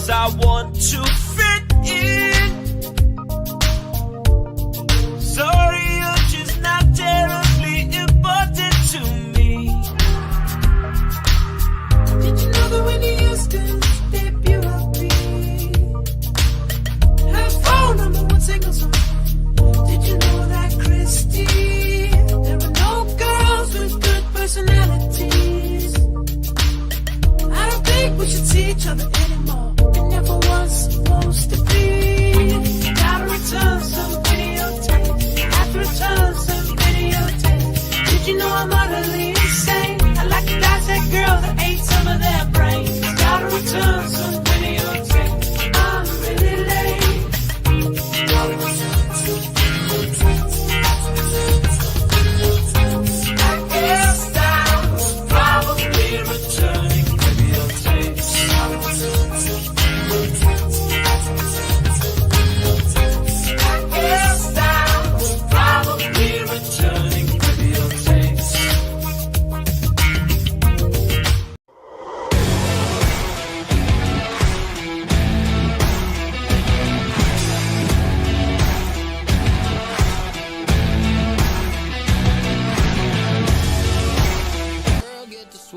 'cause I want to fit in. Sorry, you're just not terribly important to me. Did you know that when you used to debut of me, her phone number one single song? Did you know that, Christy, there are no girls with good personalities? I don't think we should see each other anymore. It never was supposed to be. Gotta return some videotapes. Have to return some videotapes. Did you know I'm utterly insane? I like to dissect girls that ate some of their brains. Gotta return some videotapes. I'm really late. I guess I'm probably returning videotapes. I guess I'm probably returning videotapes.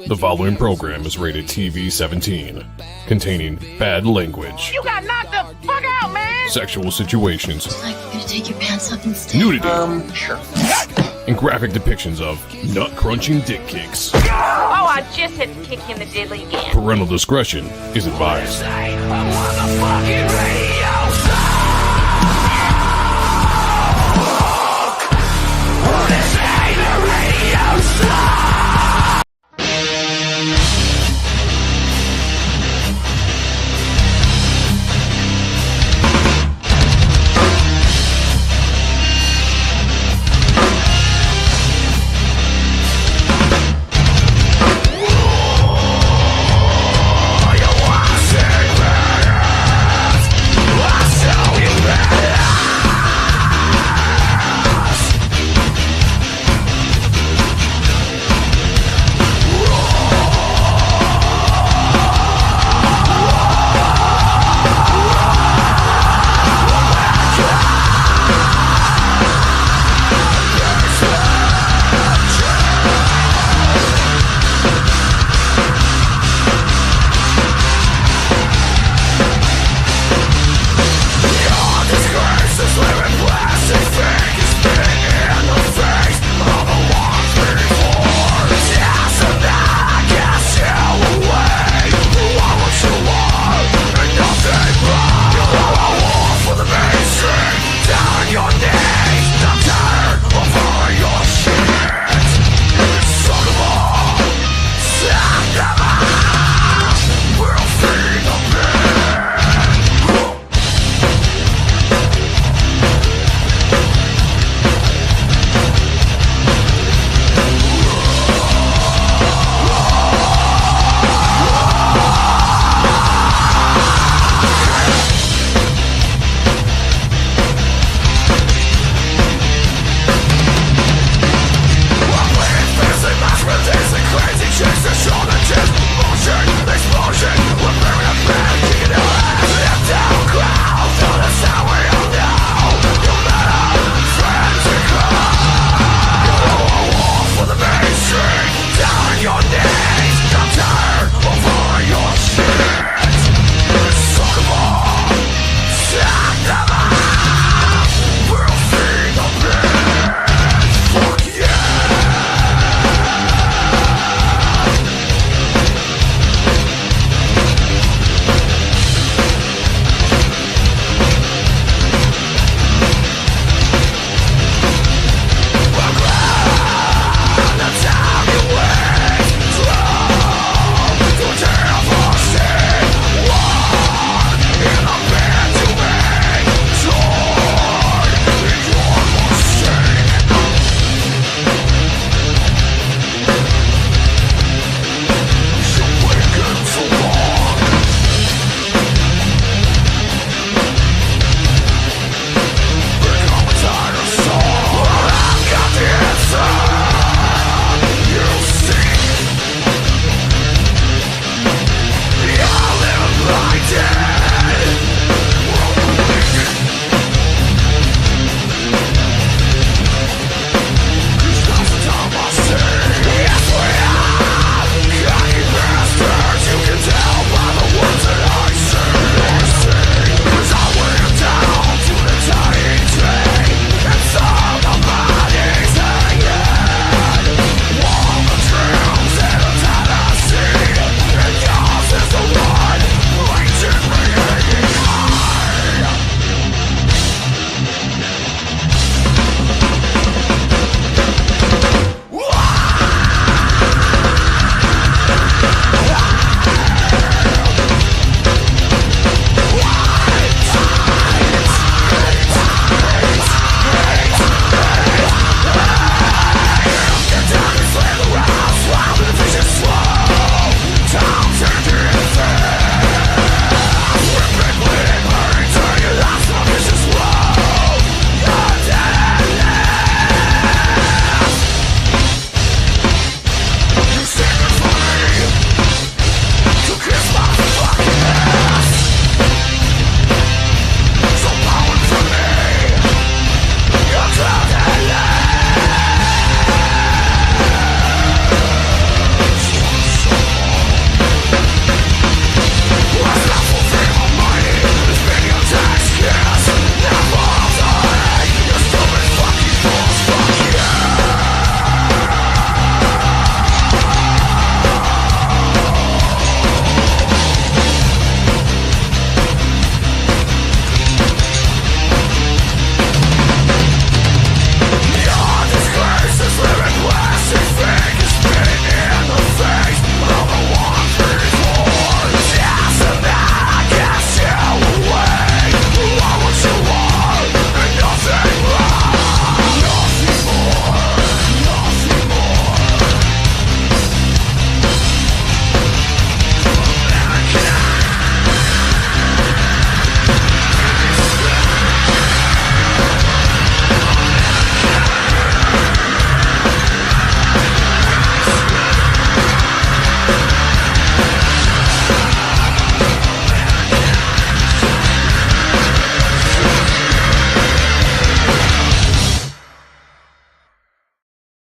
The following program is rated TV-17, containing bad language, You got knocked the fuck out, man! sexual situations, Like, you're gonna take your pants off instead? nudity, Sure. and graphic depictions of nut-crunching dick kicks. Oh, I just had to kick you in the diddly again. Parental discretion is advised.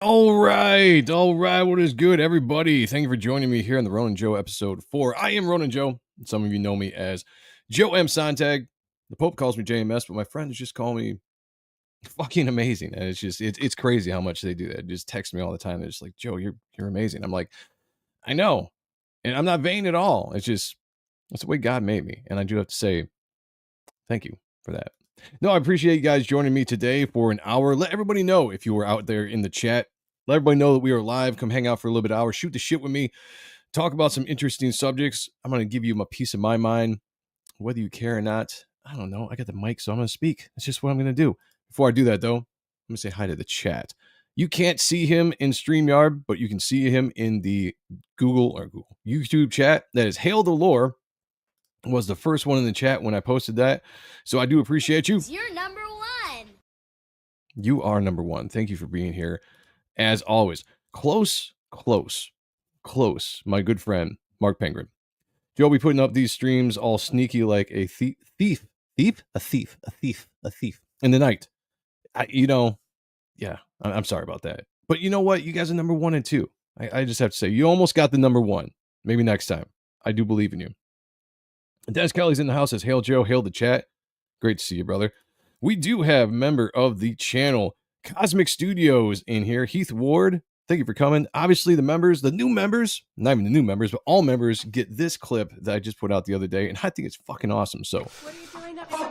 All right. What is good, everybody? Thank you for joining me here on the Ronin Joe episode 4. I am Ronin Joe. Some of you know me as Joe M Sonntag. The Pope calls me JMS, but my friends just call me fucking amazing. And it's crazy how much they do that. They just text me all the time. They're just like, Joe, you're amazing. I'm like, I know. And I'm not vain at all. It's the way God made me. And I do have to say, thank you for that. No, I appreciate you guys joining me today for an hour. Let everybody know if you were out there in the chat. Let everybody know that we are live. Come hang out for a little bit of hour. Shoot the shit with me. Talk about some interesting subjects. I'm going to give you a piece of my mind. Whether you care or not, I don't know. I got the mic, so I'm going to speak. That's just what I'm going to do. Before I do that, though, I'm going to say hi to the chat. You can't see him in StreamYard, but you can see him in the YouTube chat. That is Hail the Lore. Was the first one in the chat when I posted that. So I do appreciate you. You're number one. You are number one. Thank you for being here. As always, close, my good friend, Mark Penguin. Joe be putting up these streams all sneaky like a thief in the night. I'm sorry about that. But you know what? You guys are number 1 and 2. I just have to say, you almost got the number 1. Maybe next time. I do believe in you. Dennis Kelly's in the house. Says, hail Joe, hail the chat. Great to see you, brother. We do have member of the channel, Cosmic Studios, in here. Heath Ward, thank you for coming. Obviously, the new members, not even the new members, but all members get this clip that I just put out the other day, and I think it's fucking awesome. So, What are you doing up Oh my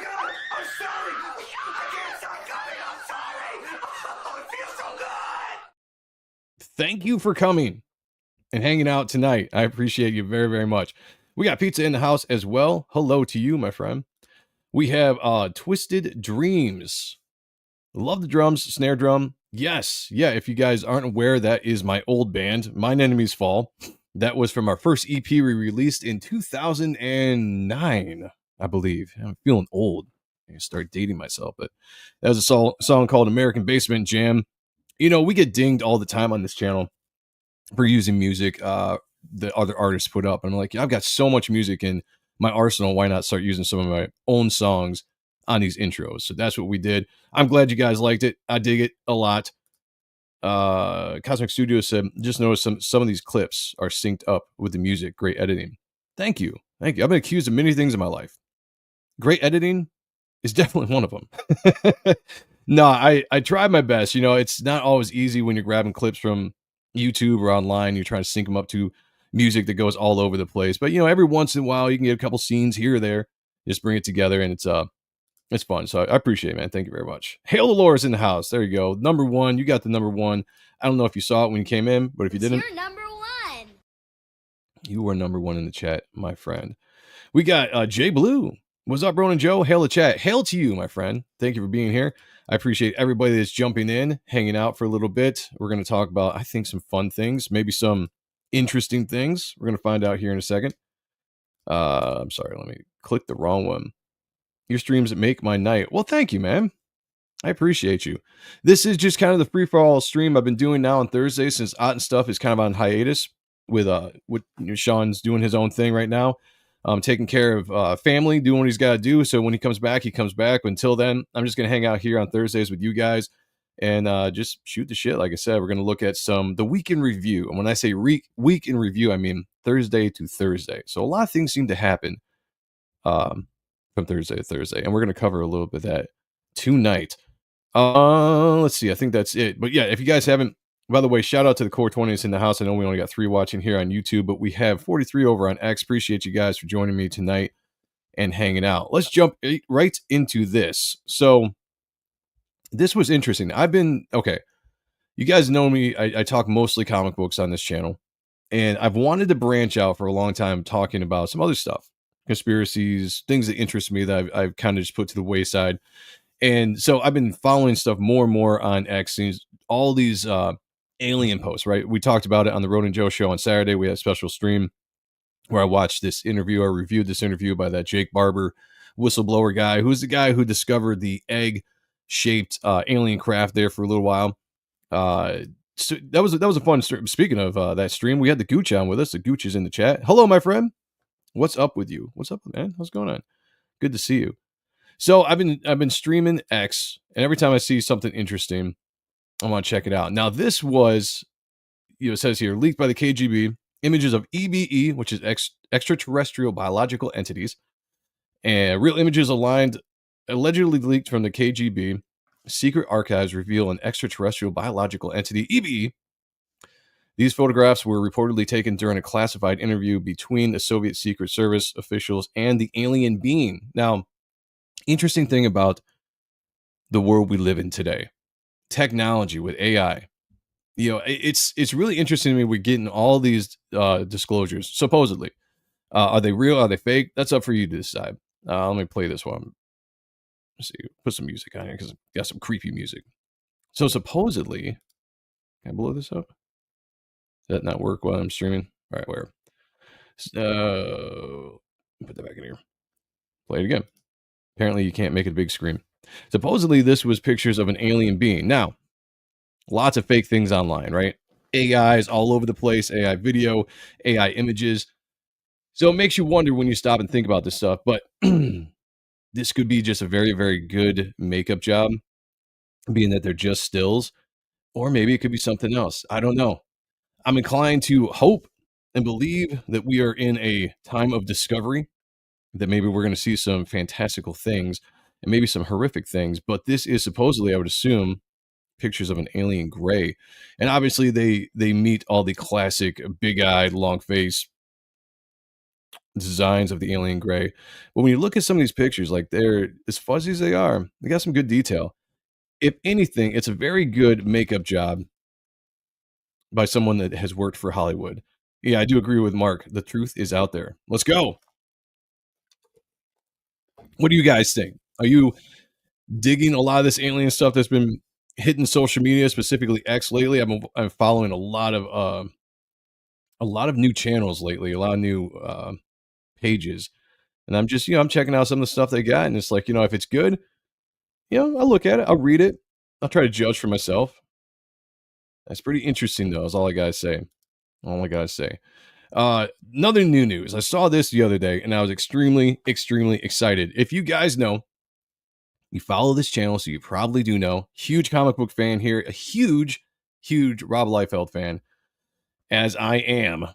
God! I'm sorry! I can't stop coming! I'm sorry! Oh, it feels so good! thank you for coming and hanging out tonight. I appreciate you very, very much. We got pizza in the house as well. Hello to you, my friend. We have Twisted Dreams. Love the drums, snare drum. Yes. Yeah, if you guys aren't aware, that is my old band, Mine Enemies Fall. That was from our first EP we released in 2009, I believe. I'm feeling old. I start dating myself, but that was a song called American Basement Jam. You know, we get dinged all the time on this channel for using music that other artists put up. And I'm like, I've got so much music in my arsenal. Why not start using some of my own songs on these intros? So that's what we did. I'm glad you guys liked it. I dig it a lot. Cosmic Studios said, just noticed some of these clips are synced up with the music. Great editing. Thank you. I've been accused of many things in my life. Great editing is definitely one of them. No, I tried my best. You know, it's not always easy when you're grabbing clips from YouTube or online. You're trying to sync them up to music that goes all over the place. But, you know, every once in a while, you can get a couple scenes here or there. Just bring it together, and it's fun. So I appreciate it, man. Thank you very much. Hail the Lore is in the house. There you go. Number 1. You got the number 1. I don't know if you saw it when you came in, but if you didn't, You're number one. you were number 1 in the chat, my friend. We got Jay Blue. What's up, Ronin Joe? Hail the chat. Hail to you, my friend. Thank you for being here. I appreciate everybody that's jumping in, hanging out for a little bit. We're going to talk about, I think, some fun things, maybe some interesting things. We're going to find out here in a second. I'm sorry. Let me click the wrong one. Your streams make my night. Well, thank you, man. I appreciate you. This is just kind of the free-for-all stream I've been doing now on Thursday since Ott and Stuff is kind of on hiatus with Sean's doing his own thing right now. Taking care of family, doing what he's got to do. So when he comes back, he comes back. Until then, I'm just going to hang out here on Thursdays with you guys and just shoot the shit. Like I said, we're going to look at the week in review. And when I say week in review, I mean Thursday to Thursday. So a lot of things seem to happen from Thursday to Thursday. And we're going to cover a little bit of that tonight. Let's see. I think that's it. But yeah, if you guys haven't, by the way, shout out to the Core 20s in the house. I know we only got 3 watching here on YouTube, but we have 43 over on X. Appreciate you guys for joining me tonight and hanging out. Let's jump right into this. So this was interesting. You guys know me. I talk mostly comic books on this channel, and I've wanted to branch out for a long time talking about some other stuff, conspiracies, things that interest me that I've kind of just put to the wayside. And so I've been following stuff more and more on X, all these alien posts, right? We talked about it on the Ronin Joe show on Saturday. We had a special stream where I watched this interview. I reviewed this interview by that Jake Barber whistleblower guy, who's the guy who discovered the egg-shaped alien craft there for a little while. So that was a fun stream. Speaking of that stream, we had the Gooch on with us. The Gooch is in the chat. Hello, my friend. What's up with you? What's up, man? What's going on? Good to see you. So I've been streaming X, and every time I see something interesting, I want to check it out. Now, this was, it says here, leaked by the KGB, images of EBE, which is extraterrestrial biological entities, and real images allegedly leaked from the KGB. Secret archives reveal an extraterrestrial biological entity, EBE. These photographs were reportedly taken during a classified interview between the Soviet Secret Service officials and the alien being. Now, interesting thing about the world we live in today, technology with AI. It's really interesting to me. We're getting all these disclosures, supposedly. Are they real? Are they fake? That's up for you to decide. Let me play this one. Let's see. Put some music on here because I've got some creepy music. So supposedly, can I blow this up? Does that not work while I'm streaming? All right, where? Put that back in here. Play it again. Apparently, you can't make it a big screen. Supposedly, this was pictures of an alien being. Now, lots of fake things online, right? AIs all over the place, AI video, AI images. So it makes you wonder when you stop and think about this stuff. But this could be just a very, very good makeup job, being that they're just stills. Or maybe it could be something else. I don't know. I'm inclined to hope and believe that we are in a time of discovery, that maybe we're going to see some fantastical things and maybe some horrific things. But this is supposedly, I would assume, pictures of an alien gray. And obviously they meet all the classic big-eyed, long face designs of the alien gray. But when you look at some of these pictures, like they're as fuzzy as they are, they got some good detail. If anything, it's a very good makeup job by someone that has worked for Hollywood. Yeah, I do agree with Mark. The truth is out there. Let's go. What do you guys think? Are you digging a lot of this alien stuff that's been hitting social media, specifically X lately? I'm following a lot of new channels lately, a lot of new pages, and I'm just I'm checking out some of the stuff they got, and it's like if it's good, I'll look at it, I'll read it, I'll try to judge for myself. That's pretty interesting, though. Is all I gotta say. Another new news. I saw this the other day, and I was extremely, extremely excited. If you guys know, you follow this channel, so you probably do know. Huge comic book fan here. A huge, huge Rob Liefeld fan, as I am.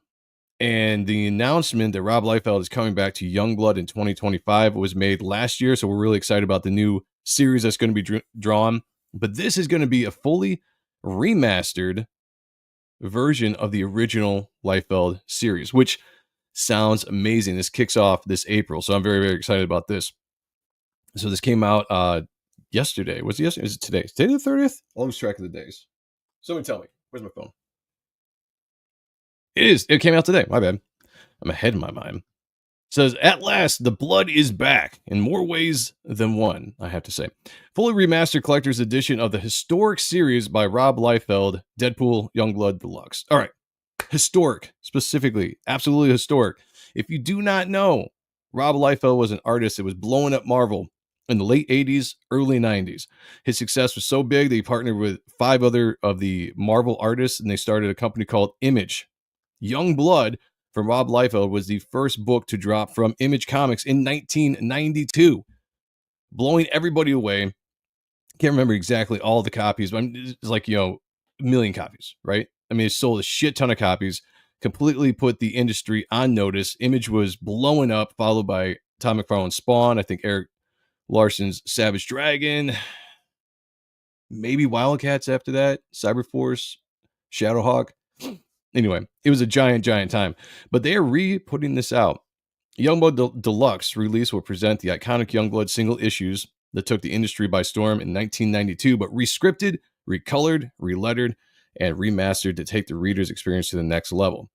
And the announcement that Rob Liefeld is coming back to YoungBlood in 2025 was made last year, so we're really excited about the new series that's going to be drawn. But this is going to be a fully remastered version of the original Liefeld series, which sounds amazing. This kicks off this April, so I'm very, very excited about this. So this came out yesterday. Was it yesterday? Is it today? Is today the 30th? I'll lose track of the days. Somebody tell me. Where's my phone? It is. It came out today. My bad. I'm ahead in my mind. It says, at last, the blood is back in more ways than one, I have to say. Fully remastered collector's edition of the historic series by Rob Liefeld, Deadpool YoungBlood Deluxe. All right. Historic, specifically. Absolutely historic. If you do not know, Rob Liefeld was an artist that was blowing up Marvel in the late 80s, early 90s. His success was so big that he partnered with 5 other of the Marvel artists, and they started a company called Image. YoungBlood from Rob Liefeld was the first book to drop from Image Comics in 1992, blowing everybody away. Can't remember exactly all the copies, but it's like, a million copies, right? I mean, it sold a shit ton of copies, completely put the industry on notice. Image was blowing up, followed by Todd McFarlane's Spawn, I think Eric Larson's Savage Dragon, maybe Wildcats after that, Cyberforce, Shadowhawk. Anyway, it was a giant, giant time. But they are re-putting this out. YoungBlood Deluxe release will present the iconic YoungBlood single issues that took the industry by storm in 1992, but rescripted, recolored, relettered, and remastered to take the reader's experience to the next level.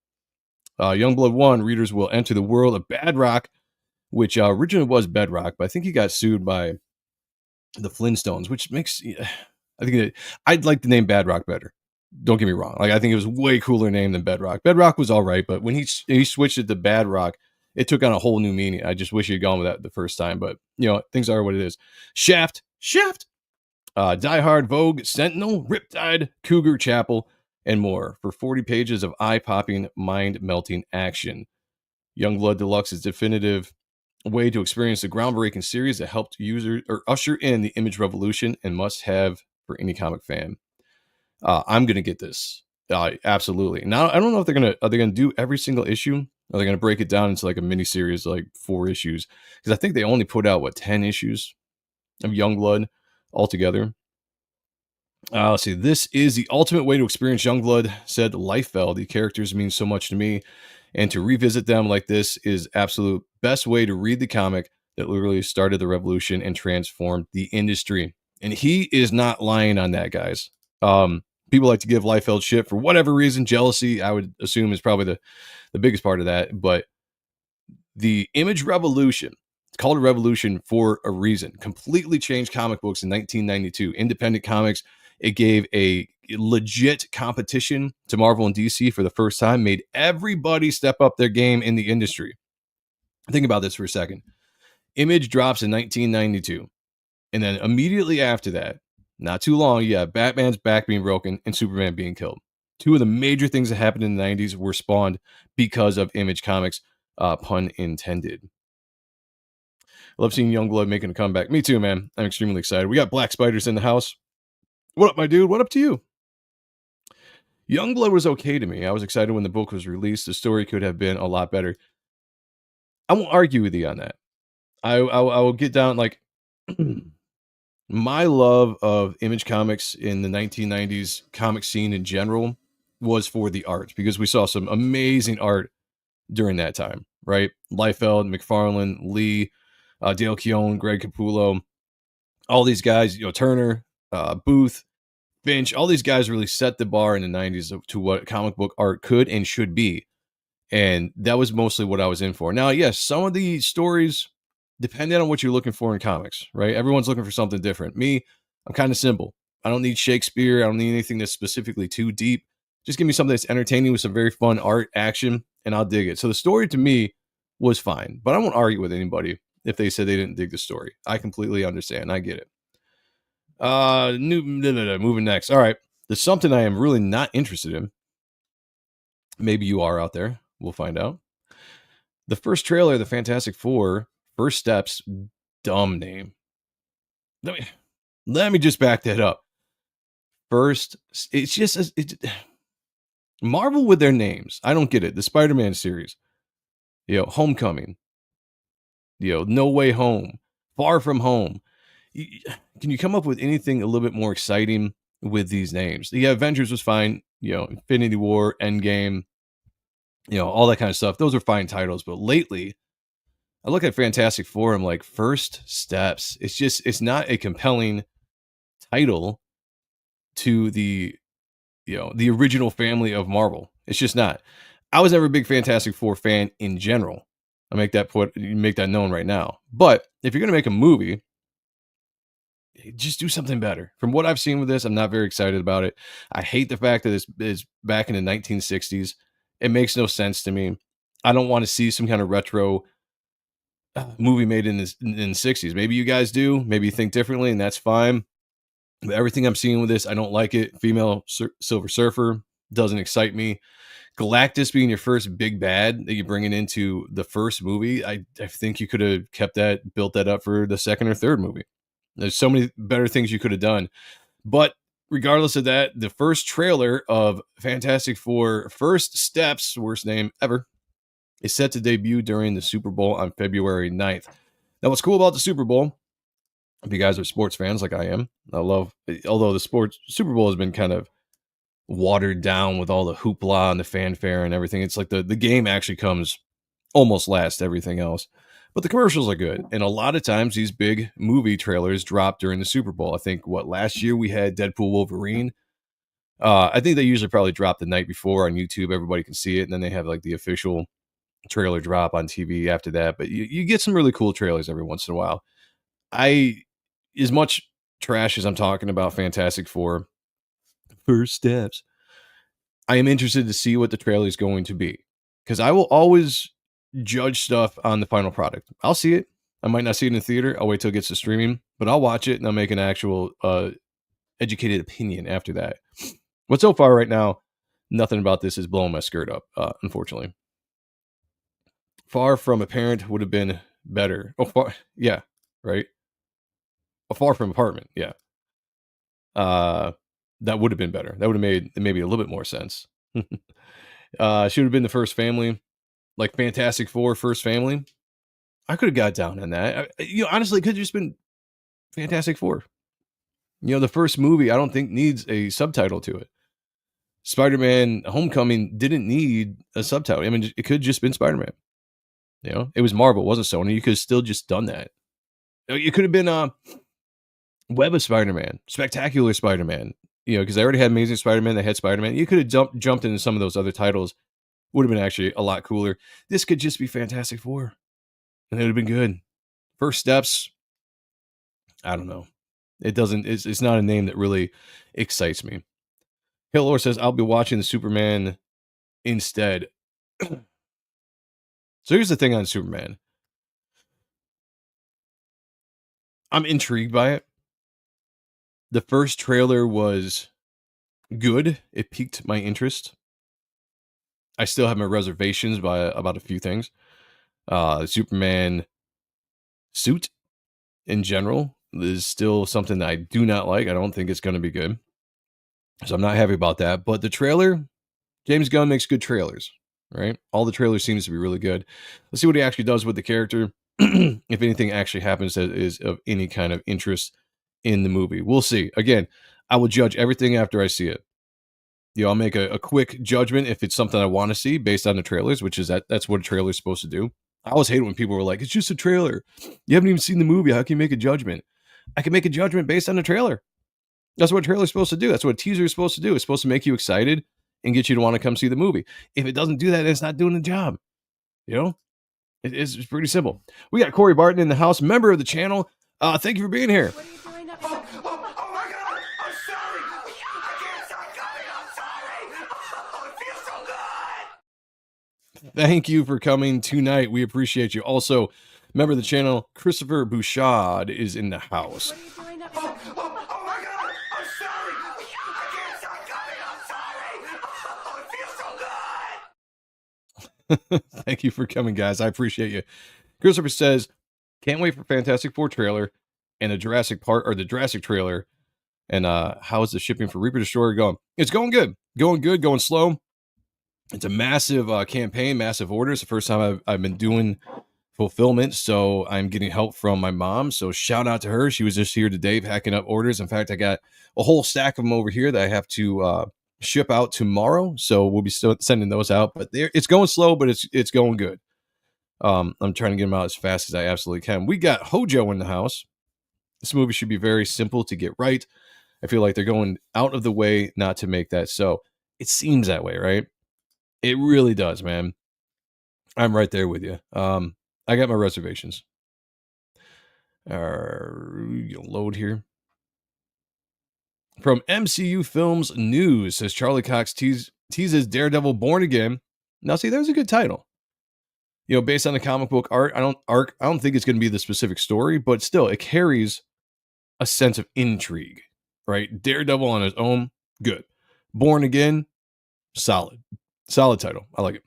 YoungBlood 1, readers will enter the world of Bedrock, which originally was Bedrock, but I think he got sued by the Flintstones, which makes... I'd like the name Bedrock better. Don't get me wrong. Like, I think it was a way cooler name than Bedrock. Bedrock was all right, but when he switched it to Bedrock, it took on a whole new meaning. I just wish he had gone with that the first time, but things are what it is. Shaft, Die Hard, Vogue, Sentinel, Riptide, Cougar Chapel, and more for 40 pages of eye-popping, mind-melting action. YoungBlood Deluxe is definitive way to experience the groundbreaking series that helped usher in the Image revolution and must have for any comic fan. I'm gonna get this. Absolutely. Now I don't know if are they gonna do every single issue? Are they gonna break it down into like a mini series, like 4 issues? Because I think they only put out 10 issues of YoungBlood altogether. Let's see. This is the ultimate way to experience YoungBlood, said Liefeld. The characters mean so much to me, and to revisit them like this is absolute best way to read the comic that literally started the revolution and transformed the industry. And he is not lying on that, guys. People like to give Liefeld shit for whatever reason. Jealousy, I would assume, is probably the biggest part of that. But the Image Revolution, it's called a revolution for a reason, completely changed comic books in 1992. Independent comics, it gave a legit competition to Marvel and DC for the first time, made everybody step up their game in the industry. Think about this for a second. Image drops in 1992. And then immediately after that, not too long, you have Batman's back being broken and Superman being killed. Two of the major things that happened in the 90s were spawned because of Image Comics, pun intended. I love seeing YoungBlood making a comeback. Me too, man. I'm extremely excited. We got Black Spiders in the house. What up, my dude? What up to you? YoungBlood was okay to me. I was excited when the book was released. The story could have been a lot better. I won't argue with you on that. I will get down, like, my love of Image Comics in the 1990s comic scene in general was for the art, because we saw some amazing art during that time, right? Liefeld, McFarlane, Lee, Dale Keown, Greg Capullo, all these guys, Turner, Booth, Finch, all these guys really set the bar in the 90s to what comic book art could and should be. And that was mostly what I was in for. Now, yes, some of the stories, depending on what you're looking for in comics, right? Everyone's looking for something different. Me, I'm kind of simple. I don't need Shakespeare. I don't need anything that's specifically too deep. Just give me something that's entertaining with some very fun art, action, and I'll dig it. So the story to me was fine, but I won't argue with anybody if they said they didn't dig the story. I completely understand. I get it. Moving next. All right. There's something I am really not interested in. Maybe you are out there. We'll find out. The first trailer of the Fantastic Four, First Steps, dumb name. Let me just back that up. First, it's just Marvel with their names. I don't get it. The Spider-Man series, Homecoming, No Way Home, Far From Home. Can you come up with anything a little bit more exciting with these names? Yeah, Avengers was fine. Infinity War, Endgame, all that kind of stuff. Those are fine titles. But lately, I look at Fantastic Four, I'm like, First Steps. It's not a compelling title to the original family of Marvel. It's just not. I was never a big Fantastic Four fan in general. I make that known right now. But if you're gonna make a movie, just do something better. From what I've seen with this, I'm not very excited about it. I hate the fact that it's back in the 1960s. It makes no sense to me. I don't want to see some kind of retro movie made in the 60s. Maybe you guys do. Maybe you think differently, and that's fine. But everything I'm seeing with this, I don't like it. Female Silver Surfer doesn't excite me. Galactus being your first big bad that you're bringing into the first movie, I think you could have built that up for the second or third movie. There's so many better things you could have done. But regardless of that, the first trailer of Fantastic Four First Steps, worst name ever, is set to debut during the Super Bowl on February 9th. Now, what's cool about the Super Bowl, if you guys are sports fans like I am, although the Super Bowl has been kind of watered down with all the hoopla and the fanfare and everything. It's like the game actually comes almost last, everything else. But the commercials are good. And a lot of times these big movie trailers drop during the Super Bowl. I think, last year we had Deadpool Wolverine. I think they usually probably drop the night before on YouTube. Everybody can see it. And then they have like the official trailer drop on TV after that. But you get some really cool trailers every once in a while. As much trash as I'm talking about Fantastic Four First Steps, I am interested to see what the trailer is going to be. Because I will always judge stuff on the final product. I'll see it. I might not see it in the theater. I'll wait till it gets to streaming, but I'll watch it and I'll make an actual educated opinion after that. But so far right now, nothing about this is blowing my skirt up, unfortunately. Far From Apparent would have been better. Yeah, right? A Far From Apartment, yeah. That would have been better. That would have made maybe a little bit more sense. Should have been the first family, like Fantastic Four, first family. I could have got down on that. Honestly, it could have just been Fantastic Four. The first movie, I don't think needs a subtitle to it. Spider-Man Homecoming didn't need a subtitle. I mean, it could have just been Spider-Man. It was Marvel, it wasn't Sony. You could have still just done that. It could have been Web of Spider-Man, Spectacular Spider-Man. Because they already had Amazing Spider-Man, they had Spider-Man. You could have jumped into some of those other titles. Would have been actually a lot cooler. This could just be Fantastic Four. And it would have been good. First Steps, I don't know. It's not a name that really excites me. Hillor says, I'll be watching the Superman instead. So here's the thing on Superman. I'm intrigued by it. The first trailer was good. It piqued my interest. I still have my reservations about a few things. Superman suit in general is still something that I do not like. I don't think it's going to be good. So I'm not happy about that. But the trailer, James Gunn makes good trailers, right? All the trailers seems to be really good. Let's see what he actually does with the character. If anything actually happens that is of any kind of interest in the movie. We'll see. Again, I will judge everything after I see it. I'll make a quick judgment if it's something I want to see based on the trailers, which is that's what a trailer is supposed to do. I always hate it when people were like, it's just a trailer. You haven't even seen the movie. How can you make a judgment? I can make a judgment based on the trailer. That's what a trailer is supposed to do. That's what a teaser is supposed to do. It's supposed to make you excited and get you to want to come see the movie. If it doesn't do that, it's not doing the job. It's pretty simple. We got Corey Barton in the house, member of the channel. Thank you for being here. Oh my God! I'm sorry! I can't stop coming! I'm sorry! Oh, it feels so good! Thank you for coming tonight. We appreciate you. Also, member of the channel, Christopher Bouchard is in the house. Oh my God! I'm sorry! I can't stop coming! I'm sorry! Oh, it feels so good! Thank you for coming, guys. I appreciate you. Christopher says, can't wait for Fantastic Four trailer and the Jurassic trailer. And how is the shipping for Reaper Destroyer going? It's going good. Going slow. It's a massive campaign, massive orders. The first time I've been doing fulfillment, so I'm getting help from my mom. So shout out to her. She was just here today packing up orders. In fact, I got a whole stack of them over here that I have to ship out tomorrow. So we'll be still sending those out. But it's going slow, but it's going good. I'm trying to get them out as fast as I absolutely can. We got Hojo in the house. This movie should be very simple to get right. I feel like they're going out of the way not to make that so. It seems that way, right? It really does, man. I'm right there with you. I got my reservations. Load here. From MCU Films News, says Charlie Cox teases Daredevil Born Again. Now, see, there's a good title. Based on the comic book art, I don't think it's going to be the specific story, but still, it carries a sense of intrigue, right? Daredevil on his own, good. Born Again, solid title. I like it.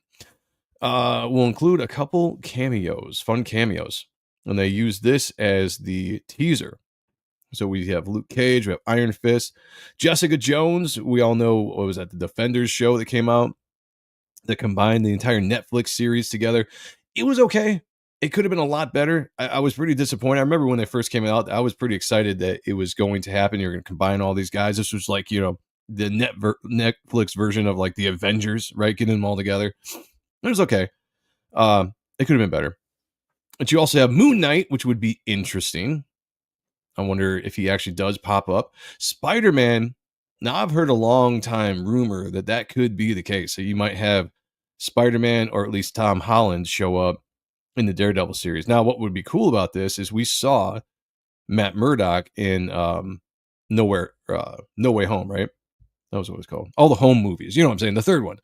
We'll include a couple fun cameos, and they use this as the teaser. So we have Luke Cage, we have Iron Fist, Jessica Jones. We all know what was that, the Defenders show that came out that combined the entire Netflix series together. It was okay. It could have been a lot better. I was pretty disappointed. I remember when they first came out, I was pretty excited that it was going to happen. You're going to combine all these guys. This was like, the Netflix version of like the Avengers, right? Getting them all together. It was okay. It could have been better. But you also have Moon Knight, which would be interesting. I wonder if he actually does pop up. Spider-Man. Now, I've heard a long time rumor that could be the case. So you might have Spider-Man or at least Tom Holland show up in the Daredevil series. Now, what would be cool about this is we saw Matt Murdock in No Way Home, right? That was what it was called. All the home movies. You know what I'm saying? The third one.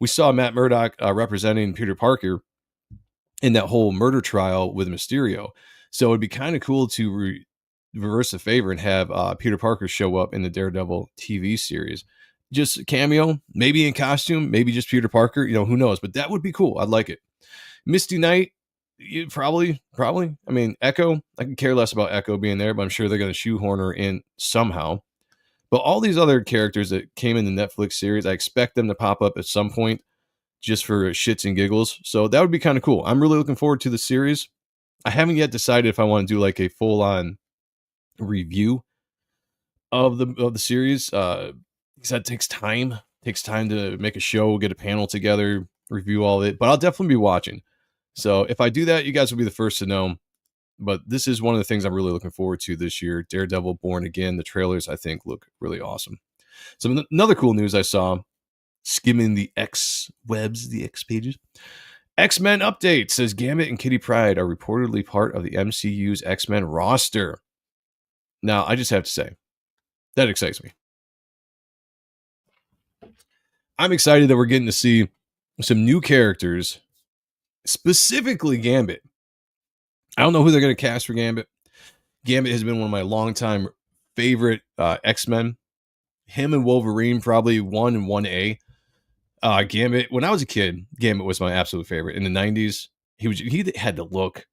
We saw Matt Murdock representing Peter Parker in that whole murder trial with Mysterio. So it'd be kind of cool to reverse the favor and have Peter Parker show up in the Daredevil TV series. Just a cameo, maybe in costume, maybe just Peter Parker. Who knows? But that would be cool. I'd like it. Misty Knight, probably. I mean, Echo, I can care less about Echo being there, but I'm sure they're going to shoehorn her in somehow. But all these other characters that came in the Netflix series, I expect them to pop up at some point just for shits and giggles. So that would be kind of cool. I'm really looking forward to the series. I haven't yet decided if I want to do like a full-on review of the series. Because that takes time. It takes time to make a show, get a panel together, review all of it. But I'll definitely be watching. So if I do that, you guys will be the first to know. But this is one of the things I'm really looking forward to this year. Daredevil Born Again. The trailers, I think, look really awesome. So another cool news I saw, skimming the X webs, the X pages. X-Men update says Gambit and Kitty Pryde are reportedly part of the MCU's X-Men roster. Now, I just have to say, that excites me. I'm excited that we're getting to see some new characters, specifically Gambit. I don't know who they're going to cast for Gambit. Gambit has been one of my longtime favorite X-Men. Him and Wolverine, probably 1 and 1A. Gambit, when I was a kid, Gambit was my absolute favorite. In the 90s, he had the look.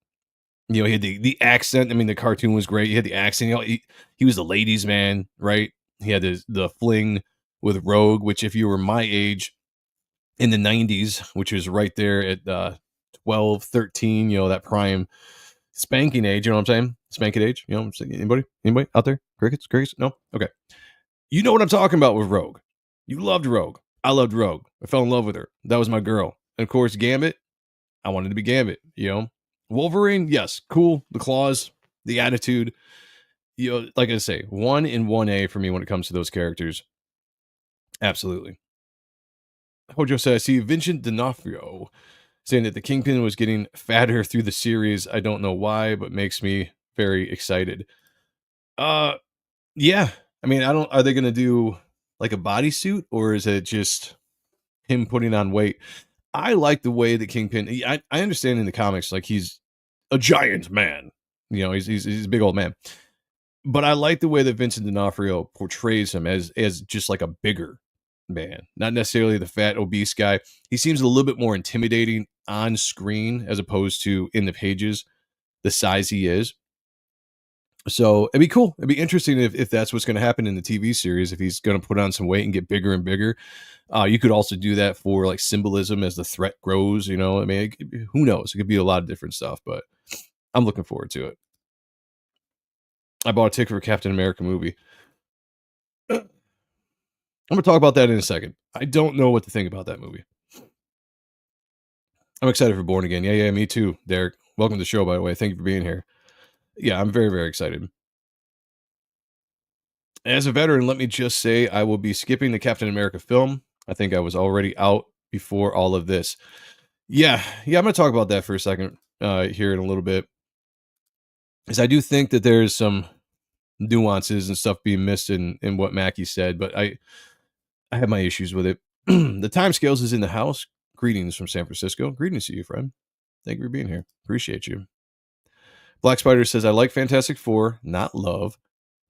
You know, he had the accent. I mean, the cartoon was great. He had the accent. You know, he was the ladies' man, right? He had the fling with Rogue, which if you were my age in the 90s, which was right there at 12, 13, you know, that prime spanking age, you know what I'm saying? Spanking age, you know what I'm saying? Anybody out there? Crickets? No? Okay. You know what I'm talking about with Rogue. You loved Rogue. I loved Rogue. I fell in love with her. That was my girl. And of course, Gambit, I wanted to be Gambit, you know? Wolverine, yes, cool. The claws, the attitude. You know, like I say, 1 and 1A for me when it comes to those characters. Absolutely. Hojo said, I see Vincent D'Onofrio saying that the Kingpin was getting fatter through the series. I don't know why, but makes me very excited. Yeah. I mean, are they going to do like a bodysuit, or is it just him putting on weight? I like the way that Kingpin, I understand in the comics, like he's a giant man, you know, he's a big old man, but I like the way that Vincent D'Onofrio portrays him as just like a bigger man, not necessarily the fat obese guy. He seems a little bit more intimidating on screen as opposed to in the pages, the size he is. So it'd be cool. It'd be interesting if that's what's going to happen in the TV series, if he's going to put on some weight and get bigger and bigger. You could also do that for like symbolism as the threat grows, you know. I mean, who knows? It could be a lot of different stuff, but I'm looking forward to it. I bought a ticket for Captain America movie. I'm going to talk about that in a second. I don't know what to think about that movie. I'm excited for Born Again. Yeah, me too, Derek. Welcome to the show, by the way. Thank you for being here. Yeah, I'm very, very excited. As a veteran, let me just say I will be skipping the Captain America film. I think I was already out before all of this. Yeah, I'm going to talk about that for a second here in a little bit. Because I do think that there's some nuances and stuff being missed in what Mackie said, but I have my issues with it. The time scales is in the house. Greetings from San Francisco. Greetings to you, friend. Thank you for being here. Appreciate you. Black Spider says, I like Fantastic Four, not love,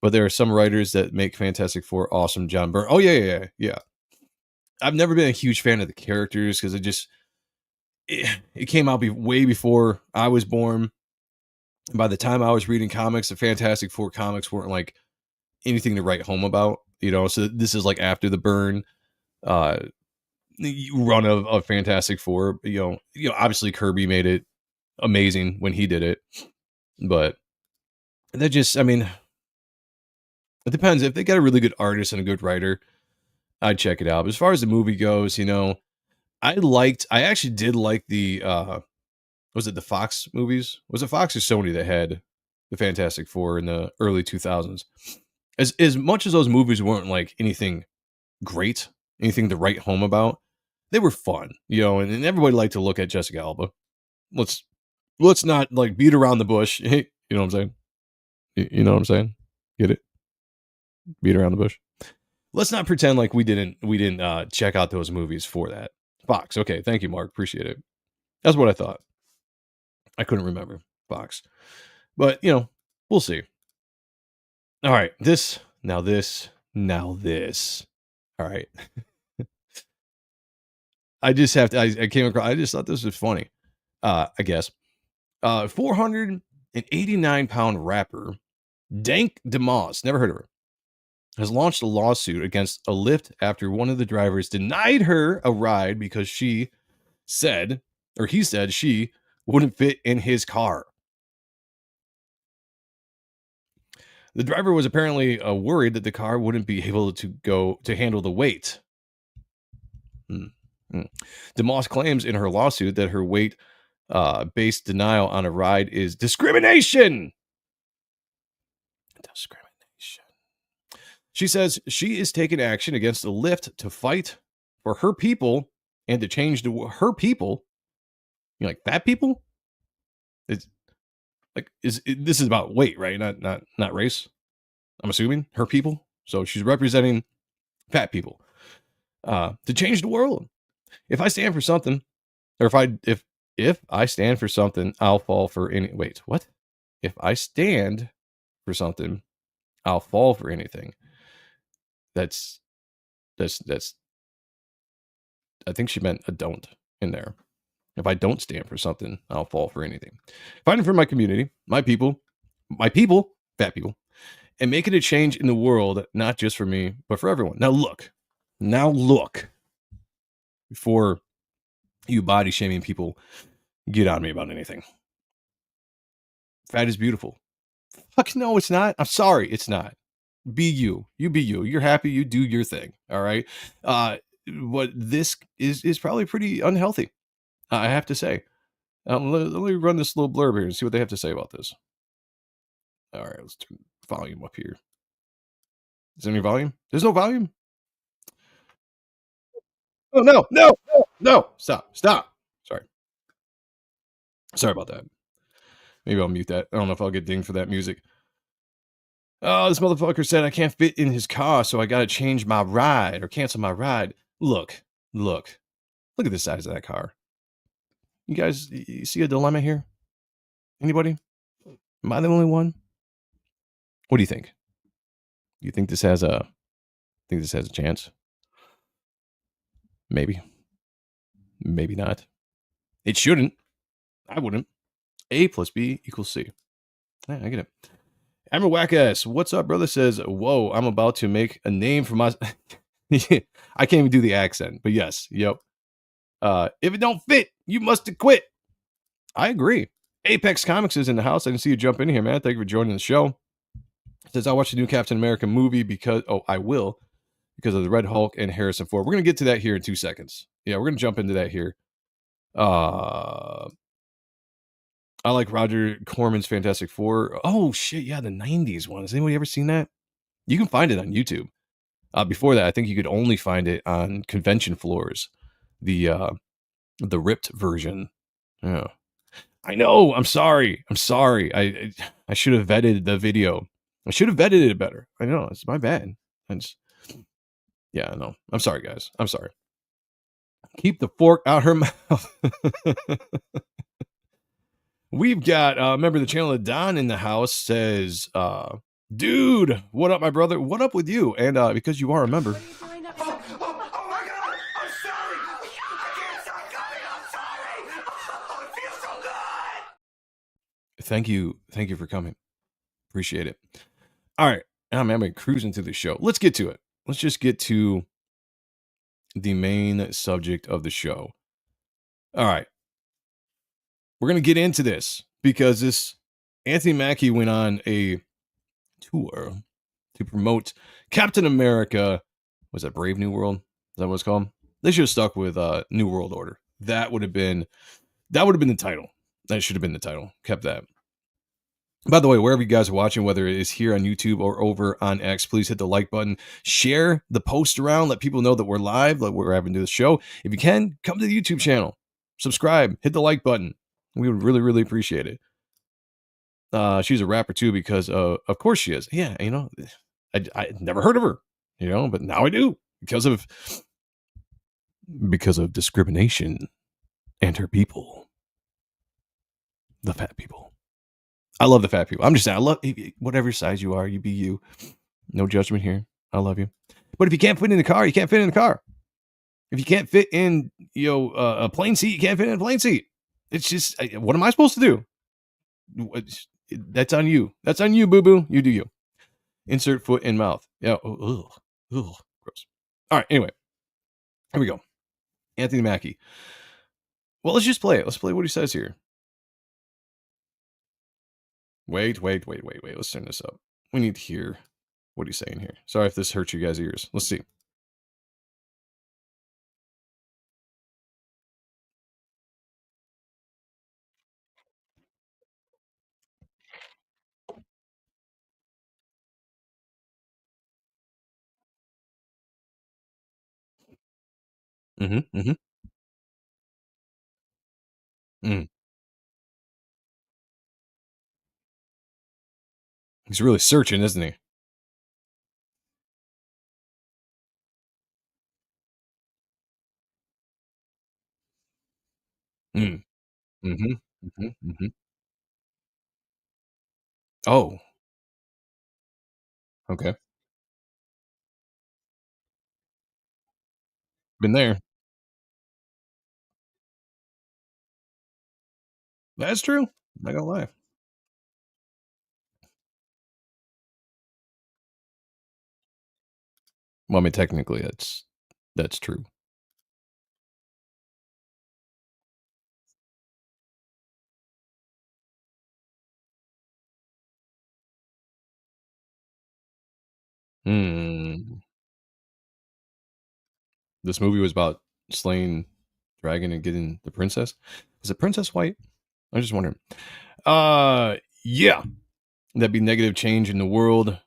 but there are some writers that make Fantastic Four awesome. John Byrne. Oh, yeah. I've never been a huge fan of the characters because it came out way before I was born. And by the time I was reading comics, the Fantastic Four comics weren't like anything to write home about, you know. So this is like after the Byrne run of Fantastic Four. You know, obviously Kirby made it amazing when he did it. But that just, I mean, it depends. If they got a really good artist and a good writer, I'd check it out. But as far as the movie goes, you know, I actually did like the, was it the Fox movies? Was it Fox or Sony that had the Fantastic Four in the early 2000s? As much as those movies weren't like anything great, anything to write home about, they were fun, you know, and everybody liked to look at Jessica Alba. Let's not like beat around the bush. You know what I'm saying? You know what I'm saying? Get it? Beat around the bush. Let's not pretend like we didn't check out those movies for that. Fox. Okay. Thank you, Mark. Appreciate it. That's what I thought. I couldn't remember Fox, but you know, we'll see. All right. Now this. All right. I just have to, I came across, I just thought this was funny. I guess. 489-pound rapper Dank DeMoss, never heard of her, has launched a lawsuit against a Lyft after one of the drivers denied her a ride because he said she wouldn't fit in his car. The driver was apparently worried that the car wouldn't be able to handle the weight. DeMoss claims in her lawsuit that her weight-based denial on a ride is discrimination. She says she is taking action against the Lyft to fight for her people and to change her people. You like fat people? This is about weight, right? Not race. I'm assuming her people. So she's representing fat people to change the world. If I stand for something, or if I stand for something, I'll fall for any. Wait, what? If I stand for something, I'll fall for anything. That's. I think she meant a don't in there. If I don't stand for something, I'll fall for anything. Fighting for my community, my people, fat people, and making a change in the world, not just for me, but for everyone. Now look, before you body shaming people get on me about anything. Fat is beautiful. Fuck no, it's not. I'm sorry, it's not. Be you. You be you. You're happy. You do your thing. All right. What this is probably pretty unhealthy. I have to say. Let me run this little blurb here and see what they have to say about this. All right, let's turn the volume up here. Is there any volume? There's no volume? Oh, no. Stop. Sorry about that. Maybe I'll mute that. I don't know if I'll get dinged for that music. Oh, this motherfucker said I can't fit in his car, so I got to change my ride or cancel my ride. Look at the size of that car. You guys, you see a dilemma here? Anybody? Am I the only one? What do you think? You think this has a chance? Maybe not. It shouldn't. I wouldn't. A plus B equals C. Yeah, I get it. Amber Wackass, what's up, brother? Says, whoa, I'm about to make a name for my. I can't even do the accent, but yes, yep. If it don't fit, you must have quit. I agree. Apex Comics is in the house. I can see you jump in here, man. Thank you for joining the show. Says I watched the new Captain America movie because of the Red Hulk and Harrison Ford. We're gonna get to that here in 2 seconds. Yeah, we're gonna jump into that here. I like Roger Corman's Fantastic Four. Oh shit, yeah, the 90s one. Has anybody ever seen that? You can find it on YouTube. Before that, I think you could only find it on convention floors. The ripped version. Yeah. I know. I'm sorry. I should have vetted the video. I should have vetted it better. I know. It's my bad. Yeah, no. I'm sorry, guys. I'm sorry. Keep the fork out her mouth. We've got a member of the channel, Don, in the house. Says, dude, what up, my brother? What up with you? And because you are a member. Oh my God! I'm sorry! I can't stop coming! I'm sorry! Oh, it feels so good! Thank you for coming. Appreciate it. All right. I'm cruising through the show. Let's get to it. Let's just get to the main subject of the show. All right. We're going to get into this because Anthony Mackie went on a tour to promote Captain America. Was that Brave New World? Is that what it's called? They should have stuck with New World Order. That would have been the title. That should have been the title. Kept that. By the way, wherever you guys are watching, whether it is here on YouTube or over on X, please hit the like button. Share the post around. Let people know that we're live, that we're having to do the show. If you can, come to the YouTube channel. Subscribe. Hit the like button. We would really, really appreciate it. She's a rapper too, because of course she is. Yeah, you know, I never heard of her, you know, but now I do because of discrimination and her people, the fat people. I love the fat people. I'm just saying, I love whatever size you are. You be you. No judgment here. I love you. But if you can't fit in the car, you can't fit in the car. If you can't fit in, a plane seat, you can't fit in a plane seat. It's just, what am I supposed to do? That's on you. That's on you, boo-boo. You do you. Insert foot in mouth. Yeah. Ugh. Ugh. Gross. All right. Anyway, here we go. Anthony Mackie. Well, let's just play it. Let's play what he says here. Wait. Let's turn this up. We need to hear what he's saying here. Sorry if this hurts you guys' ears. Let's see. Mm-hmm. Mm. He's really searching, isn't he? Mm. Mm-hmm. Mm-hmm. Mm-hmm. Oh, okay. Been there. That's true. Not gonna lie. Well, I mean, technically, that's true. Hmm. This movie was about slaying dragon and getting the princess. Is it Princess White? I'm just wondering. Yeah, that'd be negative change in the world.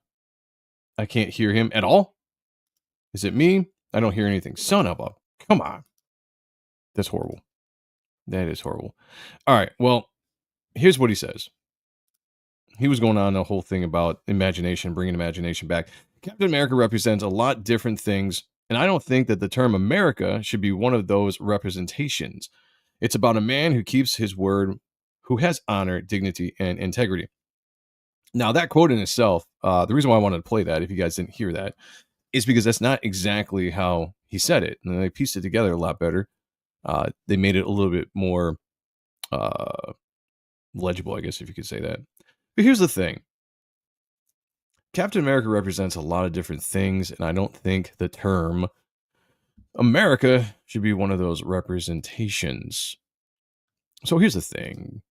I can't hear him at all. Is it me? I don't hear anything. Son of a. Come on. That's horrible. That is horrible. All right. Well, here's what he says. He was going on a whole thing about imagination, bringing imagination back. Captain America represents a lot different things, and I don't think that the term America should be one of those representations. It's about a man who keeps his word, who has honor, dignity, and integrity. Now, that quote in itself, the reason why I wanted to play that, if you guys didn't hear that, is because that's not exactly how he said it. And they pieced it together a lot better. They made it a little bit more legible, I guess, if you could say that. But here's the thing. Captain America represents a lot of different things, and I don't think the term America should be one of those representations. So here's the thing.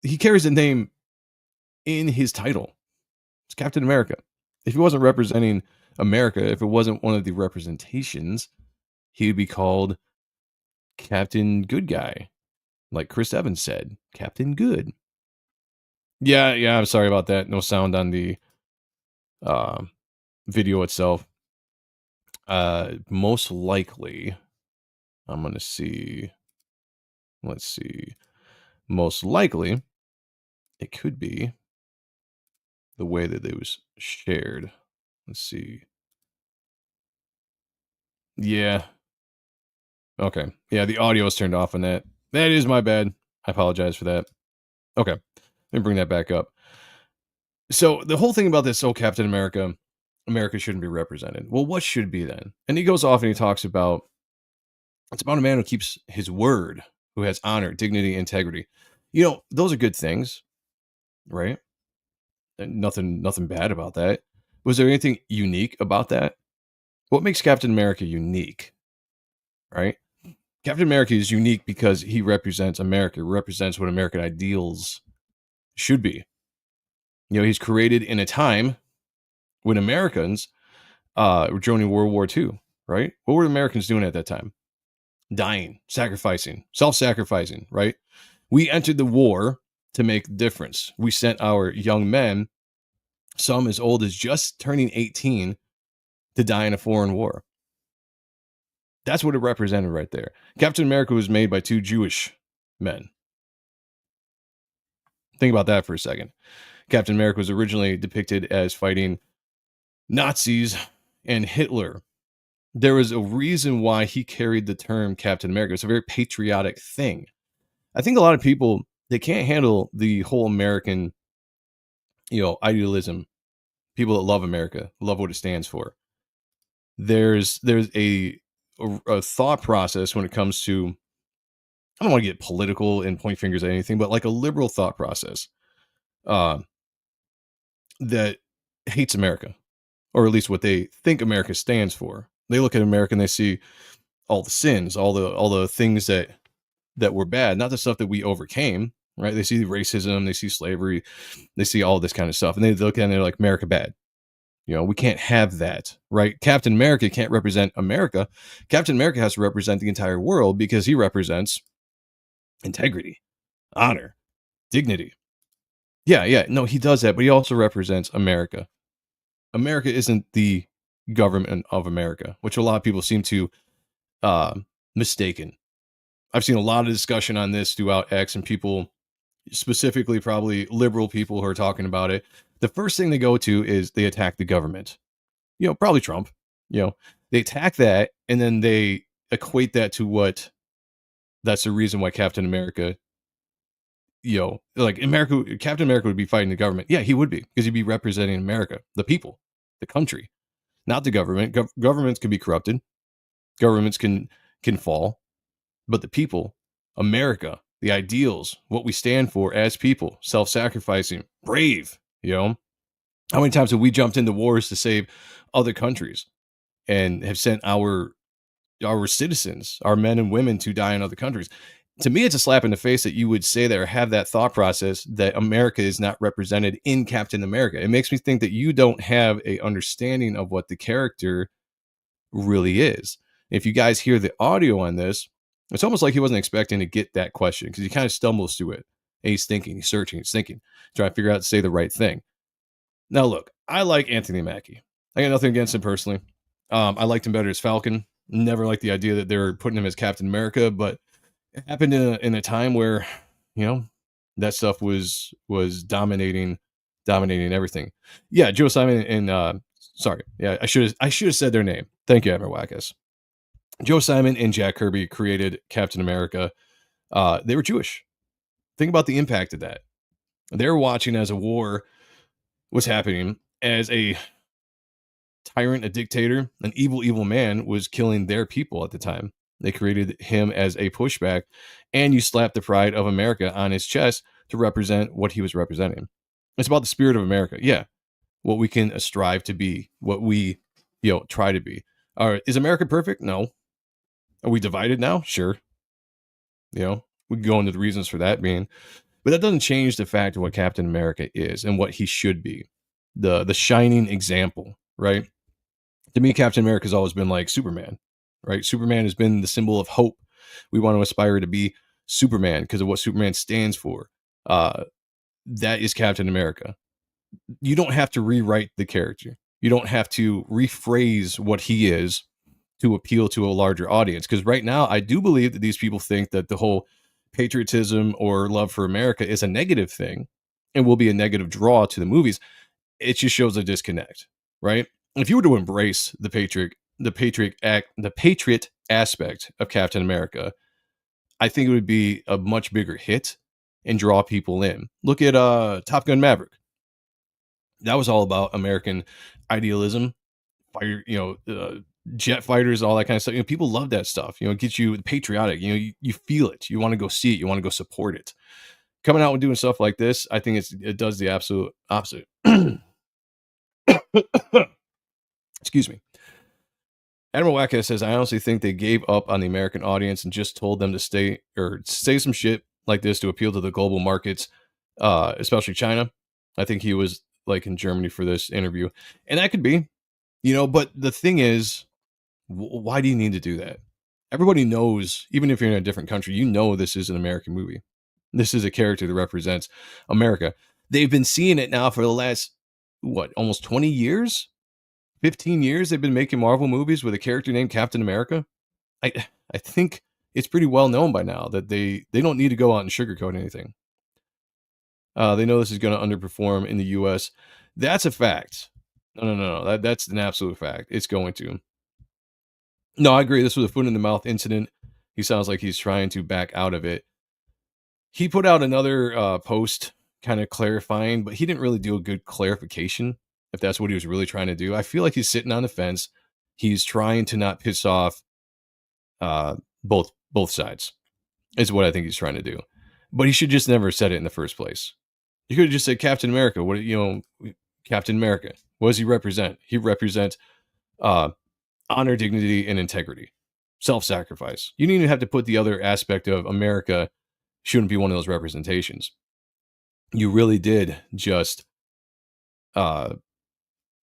He carries a name in his title. It's Captain America. If he wasn't representing America, if it wasn't one of the representations, he would be called Captain Good Guy. Like Chris Evans said, Captain Good. Yeah, I'm sorry about that. No sound on the video itself. Most likely, I'm going to see. Let's see. Most likely, it could be the way that it was shared. Let's see. Yeah. Okay. Yeah, the audio is turned off on that. That is my bad. I apologize for that. Okay. Let me bring that back up. So the whole thing about this, Captain America, America shouldn't be represented. Well, what should be then? And he goes off and he talks about, it's about a man who keeps his word, who has honor, dignity, integrity. You know, those are good things, right? And nothing bad about that. Was there anything unique about that? What makes Captain America unique, right? Captain America is unique because he represents America, represents what American ideals should be. You know, he's created in a time when Americans were joining World War II, right? What were Americans doing at that time? Dying, sacrificing, self-sacrificing, right? We entered the war to make a difference. We sent our young men, some as old as just turning 18, to die in a foreign war. That's what it represented right there. Captain America was made by two Jewish men. Think about that for a second. Captain America was originally depicted as fighting Nazis and Hitler. There was a reason why he carried the term Captain America. It's a very patriotic thing. I think a lot of people, they can't handle the whole American, idealism. People that love America, love what it stands for. There's a thought process when it comes to, I don't want to get political and point fingers at anything, but like a liberal thought process. that hates America, or at least what they think America stands for. They look at America and they see all the sins, all the things that were bad, not the stuff that we overcame, right? They see racism, they see slavery, they see all this kind of stuff, and they look at it and they're like, America bad. We can't have that, right? Captain America can't represent America. Captain America has to represent the entire world because he represents integrity, honor, dignity. Yeah, no, he does that, but he also represents America. America isn't the government of America, which a lot of people seem to mistaken. I've seen a lot of discussion on this throughout X, and people, specifically probably liberal people who are talking about it, the first thing they go to is they attack the government. Probably Trump. They attack that, and then they equate that to what that's the reason why Captain America, Captain America would be fighting the government. Yeah, he would be, because he'd be representing America, the people, the country, not the government. Governments can be corrupted. Governments can fall, but the people, America, the ideals, what we stand for as people, self-sacrificing, brave, how many times have we jumped into wars to save other countries and have sent our citizens, our men and women, to die in other countries? To me, it's a slap in the face that you would say that or have that thought process that America is not represented in Captain America. It makes me think that you don't have a understanding of what the character really is. If you guys hear the audio on this, it's almost like he wasn't expecting to get that question, because he kind of stumbles through it. And he's thinking, he's searching, he's thinking, trying to figure out to say the right thing. Now, look, I like Anthony Mackie. I got nothing against him personally. I liked him better as Falcon. Never liked the idea that they were putting him as Captain America, but it happened in a time where, that stuff was dominating everything. Yeah, Joe Simon and sorry, yeah, I should have said their name. Thank you, Admiral Wackus. Joe Simon and Jack Kirby created Captain America. They were Jewish. Think about the impact of that. They were watching as a war was happening, as a tyrant, a dictator, an evil man was killing their people at the time. They created him as a pushback, and you slapped the pride of America on his chest to represent what he was representing. It's about the spirit of America. Yeah. What we can strive to be, what we, try to be. Is America perfect? No. Are we divided now? Sure. We can go into the reasons for that being, but that doesn't change the fact of what Captain America is and what he should be. The shining example, right? To me, Captain America has always been like Superman, right? Superman has been the symbol of hope. We want to aspire to be Superman because of what Superman stands for. That is Captain America. You don't have to rewrite the character. You don't have to rephrase what he is to appeal to a larger audience. Because right now, I do believe that these people think that the whole patriotism or love for America is a negative thing and will be a negative draw to the movies. It just shows a disconnect, right? If you were to embrace the patriot aspect of Captain America, I think it would be a much bigger hit and draw people in. Look at Top Gun Maverick. That was all about American idealism, fire, jet fighters, all that kind of stuff. People love that stuff. It gets you patriotic. You feel it. You want to go see it. You want to go support it. Coming out and doing stuff like this, I think it does the absolute opposite. Excuse me. Admiral Wacka says, I honestly think they gave up on the American audience and just told them to say some shit like this to appeal to the global markets, especially China. I think he was like in Germany for this interview, and that could be, but the thing is, why do you need to do that? Everybody knows, even if you're in a different country, this is an American movie. This is a character that represents America. They've been seeing it now for the last, almost 20 years? 15 years they've been making Marvel movies with a character named Captain America. I think it's pretty well known by now that they don't need to go out and sugarcoat anything. They know this is going to underperform in the U.S. That's a fact. No. That's an absolute fact. It's going to. No, I agree. This was a foot in the mouth incident. He sounds like he's trying to back out of it. He put out another post kind of clarifying, but he didn't really do a good clarification if that's what he was really trying to do. I feel like he's sitting on the fence. He's trying to not piss off both sides is what I think he's trying to do. But he should just never have said it in the first place. You could have just said Captain America. Can Captain America. What does he represent? He represents honor, dignity, and integrity. Self-sacrifice. You don't even have to put the other aspect of America shouldn't be one of those representations. You really did just kind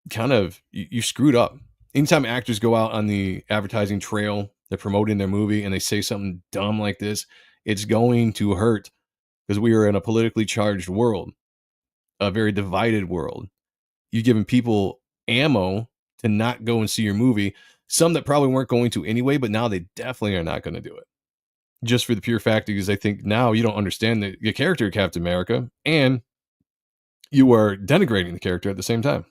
of, you screwed up. Anytime actors go out on the advertising trail, they're promoting their movie, and they say something dumb like this, it's going to hurt, because we are in a politically charged world, a very divided world. You're giving people ammo to not go and see your movie, some that probably weren't going to anyway, but now they definitely are not going to do it. Just for the pure fact, because I think now you don't understand the character of Captain America, and you are denigrating the character at the same time.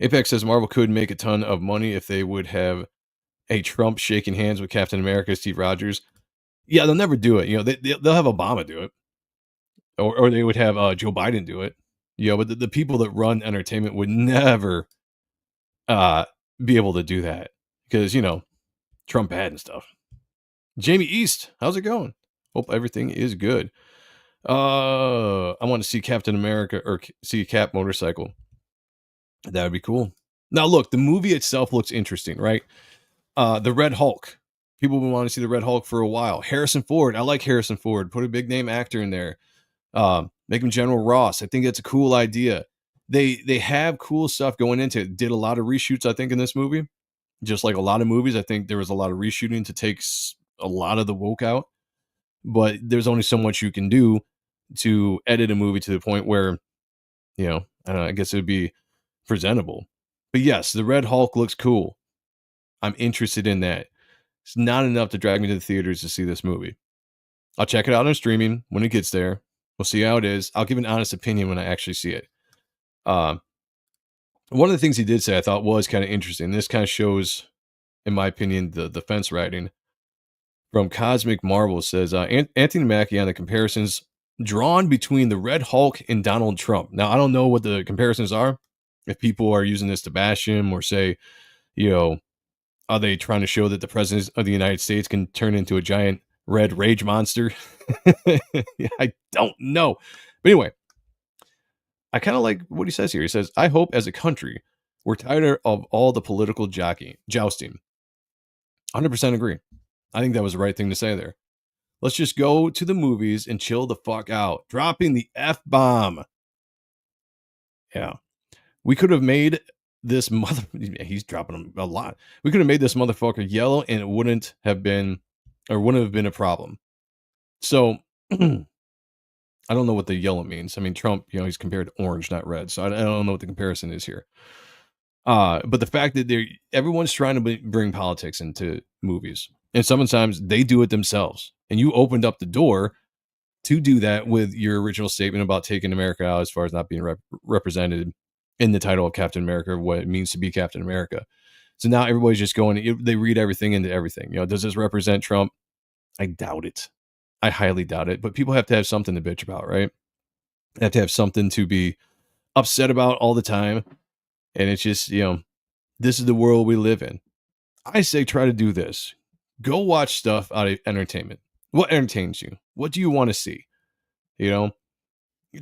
Apex says Marvel could make a ton of money if they would have a Trump shaking hands with Captain America, Steve Rogers. Yeah, they'll never do it. You know, they'll have Obama do it, or they would have Joe Biden do it. You know, but the people that run entertainment would never be able to do that, because, you know, Trump bad and stuff. Jamie East, how's it going? Hope everything is good. I want to see Captain America, or see Cap motorcycle. That would be cool. Now, look, the movie itself looks interesting, right? The Red Hulk. People have been wanting to see the Red Hulk for a while. Harrison Ford. I like Harrison Ford. Put a big name actor in there. Make him General Ross. I think that's a cool idea. They have cool stuff going into it. Did a lot of reshoots, I think, in this movie. Just like a lot of movies, I think there was a lot of reshooting to take a lot of the woke out. But there's only so much you can do to edit a movie to the point where, you know, I don't know, I guess it would be presentable. But yes, the Red Hulk looks cool. I'm interested in that. It's not enough to drag me to the theaters to see this movie. I'll check it out on streaming when it gets there. We'll see how it is. I'll give an honest opinion when I actually see it. One of the things he did say I thought was kind of interesting. This kind of shows, in my opinion, the fence riding. From Cosmic Marvel says, Anthony Mackie on the comparisons drawn between the Red Hulk and Donald Trump. Now, I don't know what the comparisons are. If people are using this to bash him, or say, you know, are they trying to show that the president of the United States can turn into a giant red rage monster? I don't know. But anyway, I kind of like what he says here. He says, I hope as a country, we're tired of all the political jousting. 100% agree. I think that was the right thing to say there. Let's just go to the movies and chill the fuck out. Dropping the F-bomb. Yeah. We could have made this he's dropping them a lot. We could have made this motherfucker yellow, and it wouldn't have been a problem. So I don't know what the yellow means. I mean, Trump, you know, he's compared to orange, not red. So I don't know what the comparison is here. But the fact that everyone's trying to bring politics into movies, and sometimes they do it themselves. And you opened up the door to do that with your original statement about taking America out as far as not being represented in the title of Captain America, what it means to be Captain America. So now everybody's just going, they read everything into everything. You know, does this represent Trump? I doubt it. I highly doubt it. But people have to have something to bitch about, right? They have to have something to be upset about all the time. And it's just, you know, this is the world we live in. I say try to do this. Go watch stuff out of entertainment. What entertains you? What do you want to see? You know,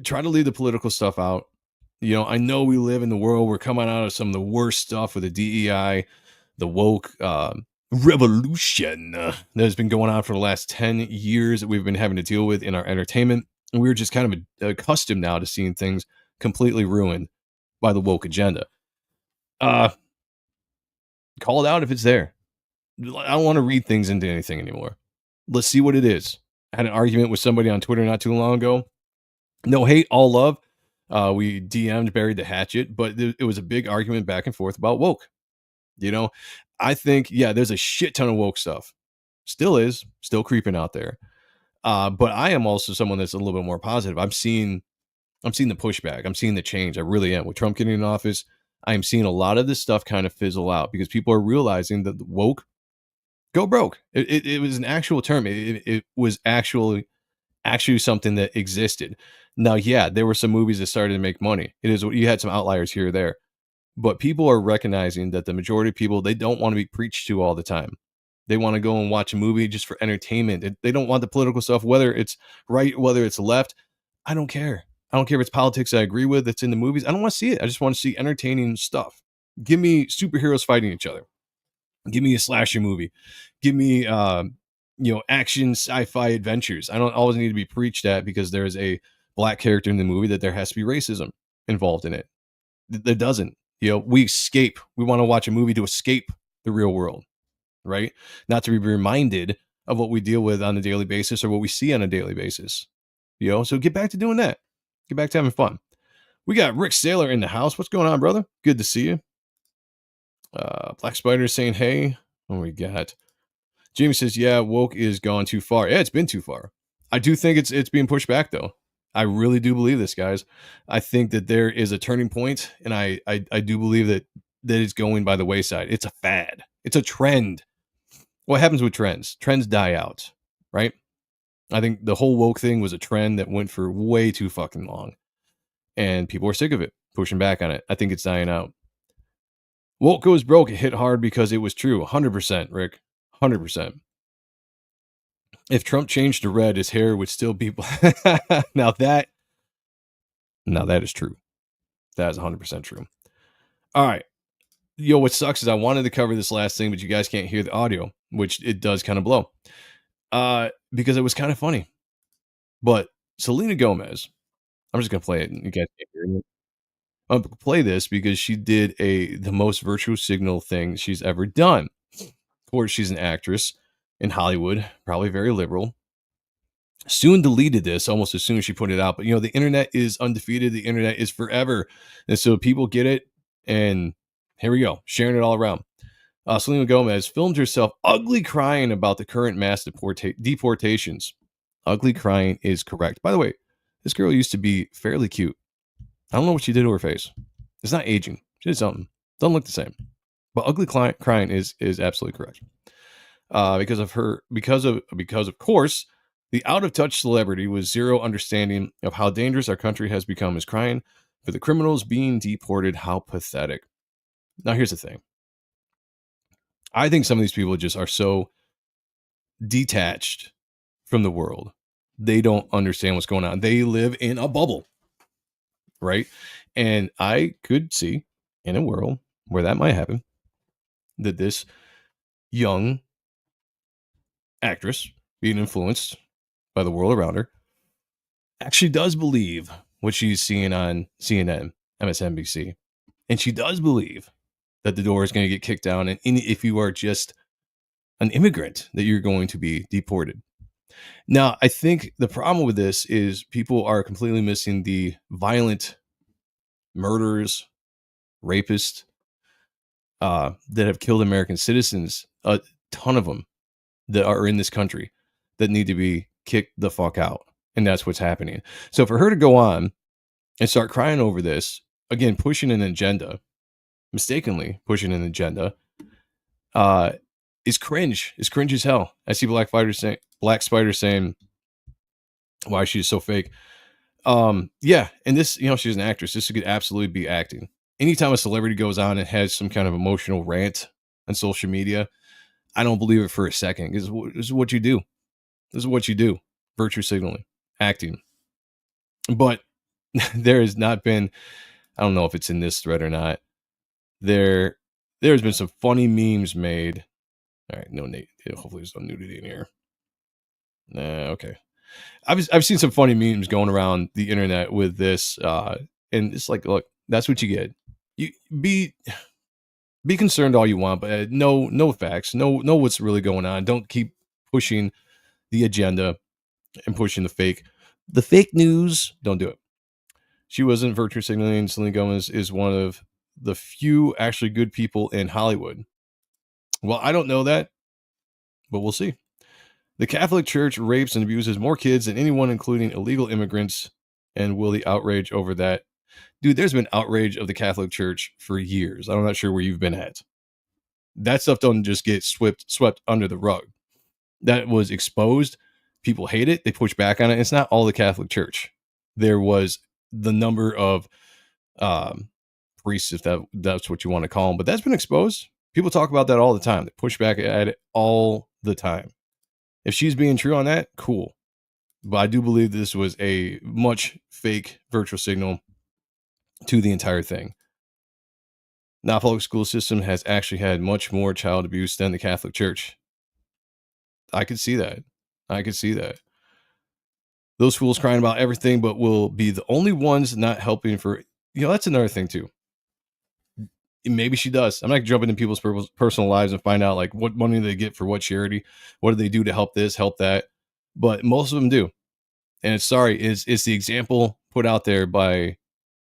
try to leave the political stuff out. You know, I know we live in the world. We're coming out of some of the worst stuff with the DEI, the woke revolution that has been going on for the last 10 years that we've been having to deal with in our entertainment. And we're just kind of accustomed now to seeing things completely ruined by the woke agenda. Call it out if it's there. I don't want to read things into anything anymore. Let's see what it is. I had an argument with somebody on Twitter not too long ago. No hate, all love. We DM'd, buried the hatchet, but it was a big argument back and forth about woke. You know, I think, yeah, there's a shit ton of woke stuff. Still creeping out there. But I am also someone that's a little bit more positive. I'm seeing the pushback. I'm seeing the change. I really am. With Trump getting in office, I am seeing a lot of this stuff kind of fizzle out because people are realizing that the woke go broke. It was an actual term. It was actually something that existed. Now, yeah, there were some movies that started to make money. You had some outliers here or there, but people are recognizing that the majority of people, they don't want to be preached to all the time. They want to go and watch a movie just for entertainment. They don't want the political stuff, whether it's right, whether it's left. I don't care. I don't care if it's politics I agree with that's in the movies. I don't want to see it. I just want to see entertaining stuff. Give me superheroes fighting each other. Give me a slasher movie. Give me action sci-fi adventures. I don't always need to be preached at because there's a black character in the movie that there has to be racism involved in it. There doesn't. We escape. We want to watch a movie to escape the real world, right? Not to be reminded of what we deal with on a daily basis or what we see on a daily basis. So get back to doing that. Get back to having fun. We got Rick Saylor in the house. What's going on, brother? Good to see you. Black Spider saying, hey. What we got? Jamie says, yeah, woke is gone too far. Yeah, it's been too far. I do think it's being pushed back, though. I really do believe this, guys. I think that there is a turning point, and I do believe that it's going by the wayside. It's a fad. It's a trend. What happens with trends? Trends die out, right? I think the whole woke thing was a trend that went for way too fucking long. And people are sick of it, pushing back on it. I think it's dying out. Woke goes broke. It hit hard because it was true. 100%, Rick. 100%. If Trump changed to red, his hair would still be black. Now that is true. That is 100% true. All right. What sucks is I wanted to cover this last thing, but you guys can't hear the audio, which it does kind of blow. Because it was kind of funny. But Selena Gomez, I'm just going to play it. And you guys can't hear it. I'll play this because she did the most virtue signal thing she's ever done. Of course, she's an actress in Hollywood, probably very liberal. Soon deleted this almost as soon as she put it out. But, the internet is undefeated. The internet is forever. And so people get it. And here we go, sharing it all around. Selena Gomez filmed herself ugly crying about the current mass deportations. Ugly crying is correct. By the way, this girl used to be fairly cute. I don't know what she did to her face. It's not aging. She did something. Doesn't look the same. But ugly crying is absolutely correct. Because of course, the out-of-touch celebrity with zero understanding of how dangerous our country has become is crying for the criminals being deported. How pathetic. Now, here's the thing. I think some of these people just are so detached from the world. They don't understand what's going on. They live in a bubble, right? And I could see in a world where that might happen, that this young actress being influenced by the world around her actually does believe what she's seeing on CNN, MSNBC. And she does believe that the door is going to get kicked down. And if you are just an immigrant, that you're going to be deported. Now, I think the problem with this is people are completely missing the violent murderers, rapists that have killed American citizens, a ton of them that are in this country that need to be kicked the fuck out. And that's what's happening. So for her to go on and start crying over this, again, pushing an agenda, mistakenly pushing an agenda, is cringe. Is cringe as hell. I see Black Spider saying why she's so fake. Yeah, and this, she's an actress. This could absolutely be acting. Anytime a celebrity goes on and has some kind of emotional rant on social media, I don't believe it for a second. This is what you do. This is what you do. Virtue signaling, acting. But there has not been, I don't know if it's in this thread or not, there's been some funny memes made. All right, no, Nate. Hopefully there's no nudity in here. Okay. I've seen some funny memes going around the internet with this, and it's like, look, that's what you get. You be concerned all you want, but no facts, know what's really going on. Don't keep pushing the agenda and pushing the fake news. Don't do it. She wasn't virtue signaling. Selena Gomez is one of the few actually good people in Hollywood. Well, I don't know that, but we'll see. The Catholic Church rapes and abuses more kids than anyone, including illegal immigrants. And will the outrage over that? Dude, there's been outrage of the Catholic Church for years. I'm not sure where you've been at. That stuff don't just get swept under the rug. That was exposed. People hate it. They push back on it. It's not all the Catholic Church. There was the number of priests, if that's what you want to call them, but that's been exposed. People talk about that all the time. They push back at it all the time. If she's being true on that, cool. But I do believe this was a much fake virtual signal to the entire thing. Now, public school system has actually had much more child abuse than the Catholic Church. I could see that. Those fools crying about everything, but will be the only ones not helping for, that's another thing too. Maybe she does. I'm not gonna jump into people's personal lives and find out like what money they get for what charity, what do they do to help this, help that. But most of them do. And it's the example put out there by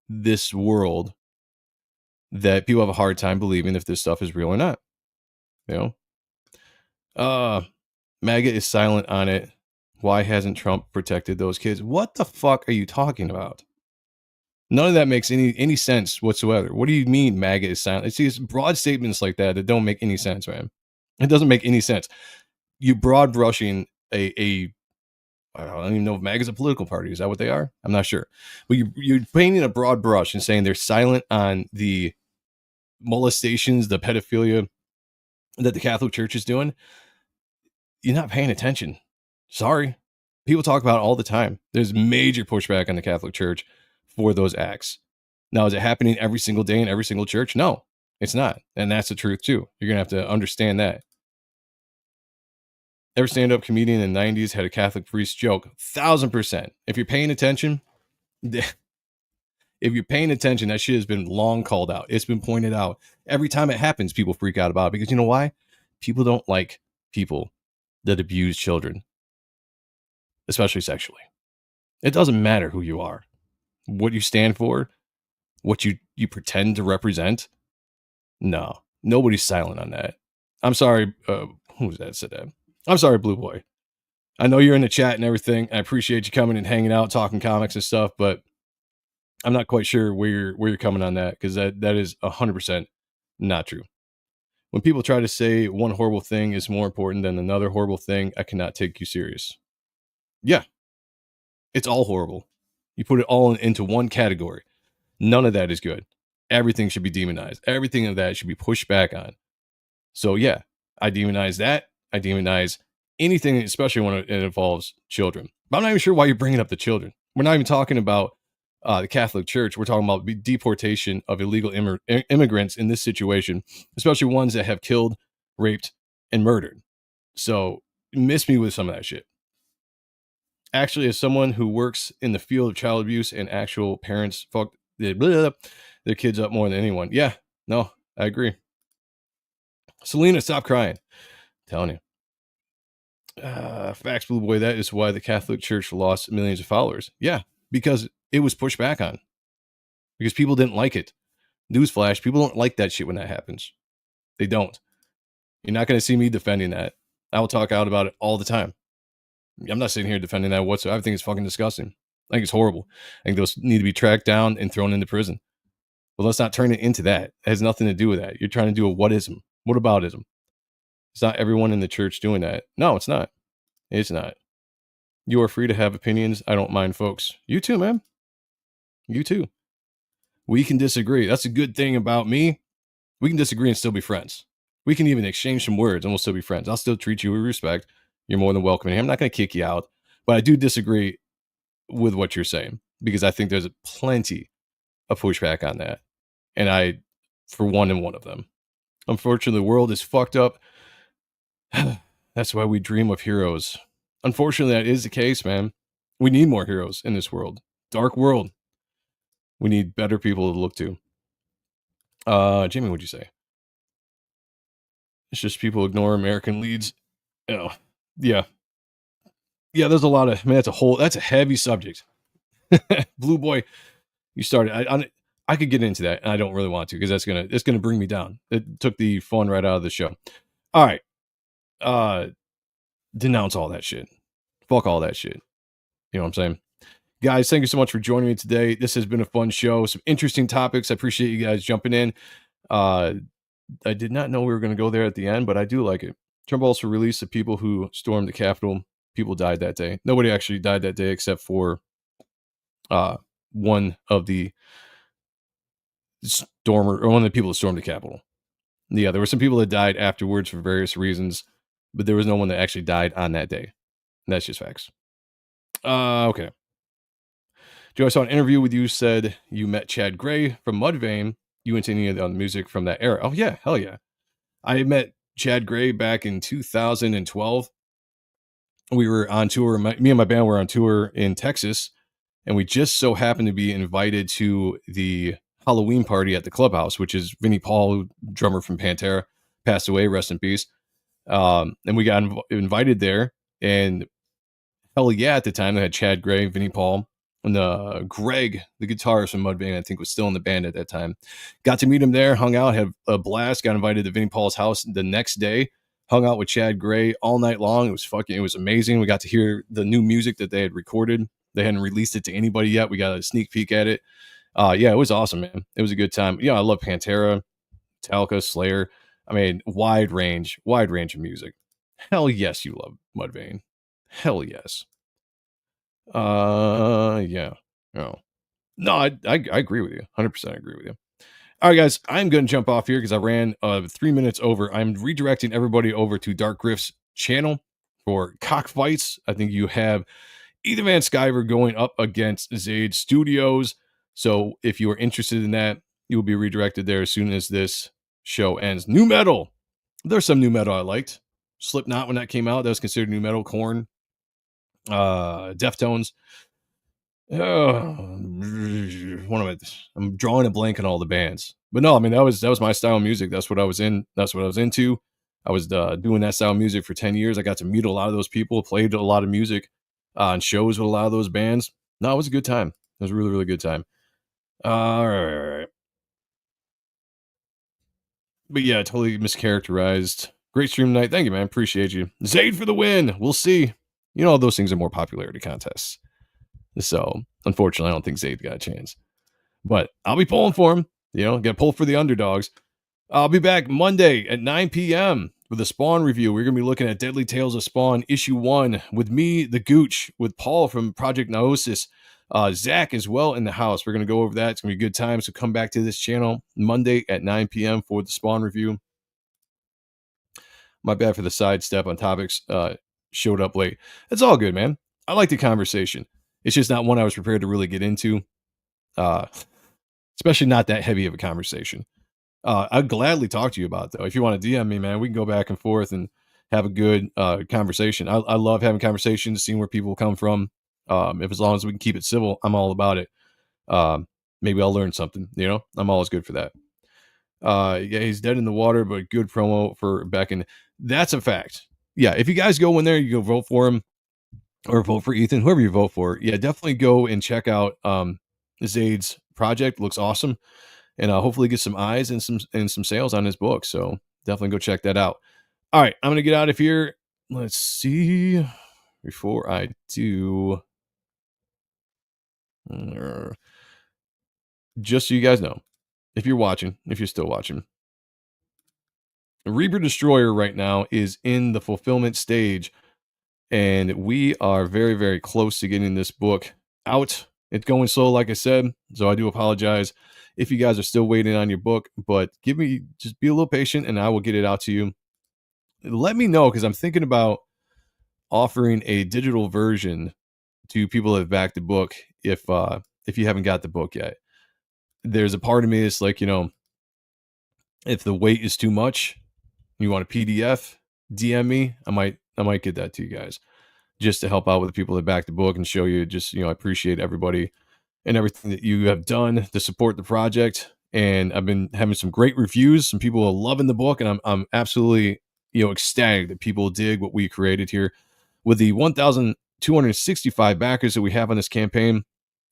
this world that people have a hard time believing if this stuff is real or not. MAGA is silent on it. Why hasn't Trump protected those kids? What the fuck are you talking about? None of that makes any sense whatsoever. What do you mean MAGA is silent? It's broad statements like that don't make any sense, man. It doesn't make any sense. You broad brushing I don't even know if MAGA is a political party. Is that what they are? I'm not sure. But you're painting a broad brush and saying they're silent on the molestations, the pedophilia that the Catholic Church is doing. You're not paying attention. Sorry. People talk about it all the time. There's major pushback on the Catholic Church for those acts. Now, is it happening every single day in every single church? No, it's not. And that's the truth too. You're going to have to understand that. Every stand-up comedian in the 90s had a Catholic priest joke. 1,000%. If you're paying attention, that shit has been long called out. It's been pointed out. Every time it happens, people freak out about it because you know why? People don't like people that abuse children, especially sexually. It doesn't matter who you are, what you stand for, what you pretend to represent. No, nobody's silent on that. I'm sorry. Who was that said that? I'm sorry, Blue Boy. I know you're in the chat and everything. I appreciate you coming and hanging out, talking comics and stuff, but I'm not quite sure where you're coming on that because that is 100% not true. When people try to say one horrible thing is more important than another horrible thing, I cannot take you serious. Yeah, it's all horrible. You put it all into one category. None of that is good. Everything should be demonized. Everything of that should be pushed back on. So yeah, I demonize that. I demonize anything, especially when it involves children. But I'm not even sure why you're bringing up the children. We're not even talking about the Catholic Church. We're talking about deportation of illegal immigrants in this situation, especially ones that have killed, raped, and murdered. So miss me with some of that shit. Actually, as someone who works in the field of child abuse and actual parents fuck their kids up more than anyone. Yeah, no, I agree. Selena, stop crying. I'm telling you. Facts, Blue Boy. That is why the Catholic Church lost millions of followers. Yeah, because it was pushed back on. Because people didn't like it. Newsflash, people don't like that shit when that happens. They don't. You're not going to see me defending that. I will talk out about it all the time. I'm not sitting here defending that whatsoever. I think it's fucking disgusting. I think it's horrible. I think those need to be tracked down and thrown into prison. But let's not turn it into that. It has nothing to do with that. You're trying to do a whatism. What aboutism? It's not everyone in the church doing that. No, it's not. It's not. You are free to have opinions. I don't mind, folks. You too, man. You too. We can disagree. That's a good thing about me. We can disagree and still be friends. We can even exchange some words and we'll still be friends. I'll still treat you with respect. You're more than welcome here. I'm not going to kick you out, but I do disagree with what you're saying because I think there's plenty of pushback on that. And I, for one, am one of them. Unfortunately, the world is fucked up. That's why we dream of heroes. Unfortunately, that is the case, man. We need more heroes in this world. Dark world. We need better people to look to. Jamie, what'd you say? It's just people ignore American leads. Yeah. Yeah, there's a lot of, man, that's a heavy subject. Blue Boy, you started. I could get into that, and I don't really want to because it's gonna bring me down. It took the fun right out of the show. All right. Denounce all that shit. Fuck all that shit. You know what I'm saying? Guys, thank you so much for joining me today. This has been a fun show. Some interesting topics. I appreciate you guys jumping in. I did not know we were going to go there at the end, but I do like it. Trump also released the people who stormed the Capitol. People died that day. Nobody actually died that day except for one of the one of the people that stormed the Capitol. Yeah, there were some people that died afterwards for various reasons, but there was no one that actually died on that day. And that's just facts. Okay. Joe, I saw an interview with you, said you met Chad Gray from Mudvayne. You went to any of the music from that era. Oh, yeah. Hell yeah. I met Chad Gray back in 2012. We were on tour. Me and my band were on tour in Texas, and we just so happened to be invited to the Halloween party at the clubhouse, which is Vinnie Paul, drummer from Pantera, passed away, rest in peace. And we got invited there, and hell yeah, at the time they had Chad Gray, Vinnie Paul, and Greg, the guitarist from Mudvayne, I think was still in the band at that time. Got to meet him there, hung out, had a blast, got invited to Vinnie Paul's house the next day, hung out with Chad Gray all night long. It was amazing. We got to hear the new music that they had recorded. They hadn't released it to anybody yet. We got a sneak peek at it. Yeah, it was awesome, man. It was a good time. Yeah, I love Pantera, Metallica, Slayer. I mean, wide range of music. Hell yes, you love Mudvayne. Hell yes. Yeah. Oh. No, I agree with you. 100% agree with you. All right, guys, I'm going to jump off here because I ran 3 minutes over. I'm redirecting everybody over to Dark Griff's channel for cockfights. I think you have Ethan Van Sciver going up against Zaid Studios. So if you are interested in that, you will be redirected there as soon as this show ends. New metal. There's some new metal I liked. Slipknot, when that came out, that was considered new metal. Korn, Deftones. I'm drawing a blank on all the bands, but no, I mean that was my style of music. That's what I was in. That's what I was into. I was doing that style of music for 10 years. I got to meet a lot of those people, played a lot of music on shows with a lot of those bands. No, it was a good time. It was a really, really good time. All right. But yeah, totally mischaracterized. Great stream tonight. Thank you, man. Appreciate you. Zayd for the win. We'll see. You know, those things are more popularity contests. So, unfortunately, I don't think Zayd got a chance. But I'll be pulling for him. You know, get pull for the underdogs. I'll be back Monday at 9 p.m. with a Spawn review. We're going to be looking at Deadly Tales of Spawn Issue 1 with me, the Gooch, with Paul from Project Noosis, Zach as well in the house. We're going to go over that. It's going to be a good time. So come back to this channel Monday at 9 p.m. for the Spawn review. My bad for the sidestep on topics. Showed up late. It's all good, man. I like the conversation. It's just not one I was prepared to really get into. Especially not that heavy of a conversation. I'd gladly talk to you about it, though. If you want to DM me, man, we can go back and forth and have a good conversation. I love having conversations, seeing where people come from. If as long as we can keep it civil, I'm all about it. Maybe I'll learn something, you know? I'm always good for that. Yeah, he's dead in the water, but good promo for Becken. That's a fact. Yeah, if you guys go in there, you go vote for him or vote for Ethan, whoever you vote for. Yeah, definitely go and check out Zayd's project. Looks awesome. And hopefully get some eyes and some sales on his book. So definitely go check that out. All right, I'm going to get out of here. Let's see. Before I do, just so you guys know, if you're watching, if you're still watching, Reaper Destroyer right now is in the fulfillment stage. And we are very, very close to getting this book out. It's going slow, like I said. So I do apologize if you guys are still waiting on your book, but just be a little patient and I will get it out to you. Let me know, because I'm thinking about offering a digital version to people that have backed the book if you haven't got the book yet. There's a part of me that's like, you know, if the weight is too much, you want a PDF, DM me. I might get that to you guys just to help out with the people that back the book and show you just, you know, I appreciate everybody and everything that you have done to support the project. And I've been having some great reviews. Some people are loving the book, and I'm absolutely, you know, ecstatic that people dig what we created here. With the 1,265 backers that we have on this campaign,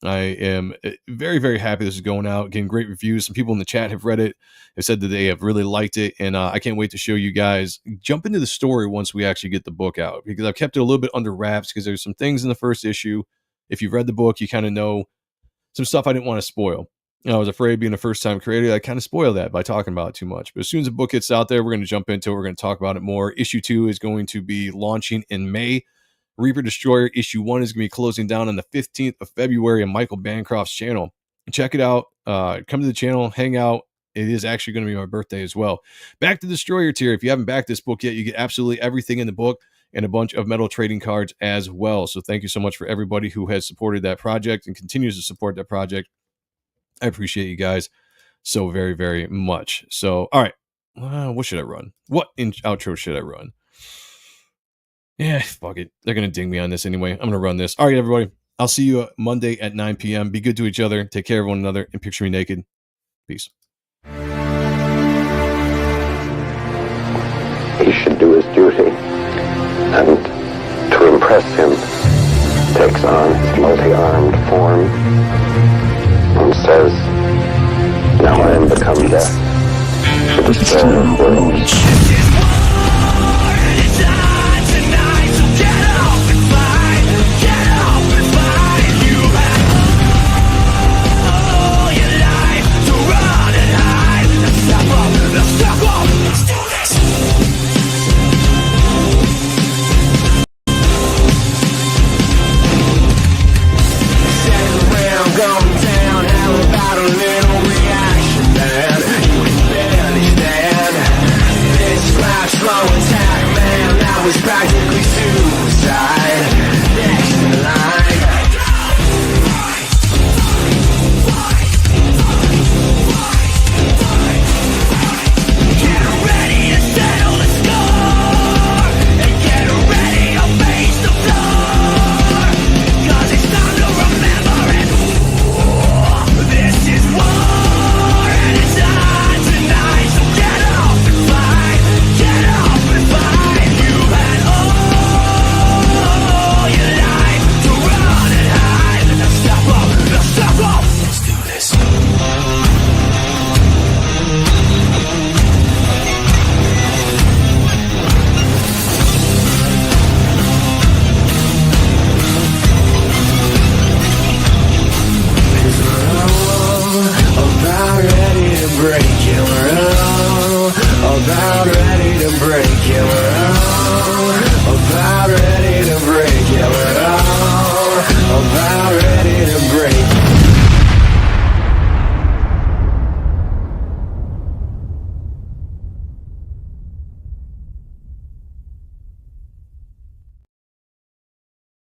I am very, very happy this is going out, getting great reviews. Some people in the chat have read it, have said that they have really liked it, and I can't wait to show you guys. Jump into the story once we actually get the book out, because I've kept it a little bit under wraps because there's some things in the first issue. If you've read the book, you kind of know some stuff I didn't want to spoil. You know, I was afraid being a first-time creator, I kind of spoil that by talking about it too much. But as soon as the book gets out there, we're going to jump into it. We're going to talk about it more. Issue 2 is going to be launching in May. Reaper Destroyer Issue 1 is going to be closing down on the 15th of February on Michael Bancroft's channel. Check it out. Come to the channel, hang out. It is actually going to be my birthday as well. Back to Destroyer tier. If you haven't backed this book yet, you get absolutely everything in the book. and a bunch of metal trading cards as well. So thank you so much for everybody who has supported that project and continues to support that project. I appreciate you guys so very, very much. So, all right. What should I run? What outro should I run? Yeah, fuck it. They're going to ding me on this anyway. I'm going to run this. All right, everybody. I'll see you Monday at 9 p.m. Be good to each other. Take care of one another. And picture me naked. Peace. He should do his duty. And to impress him, takes on his multi-armed form and says, "Now I am become death. To destroy the world."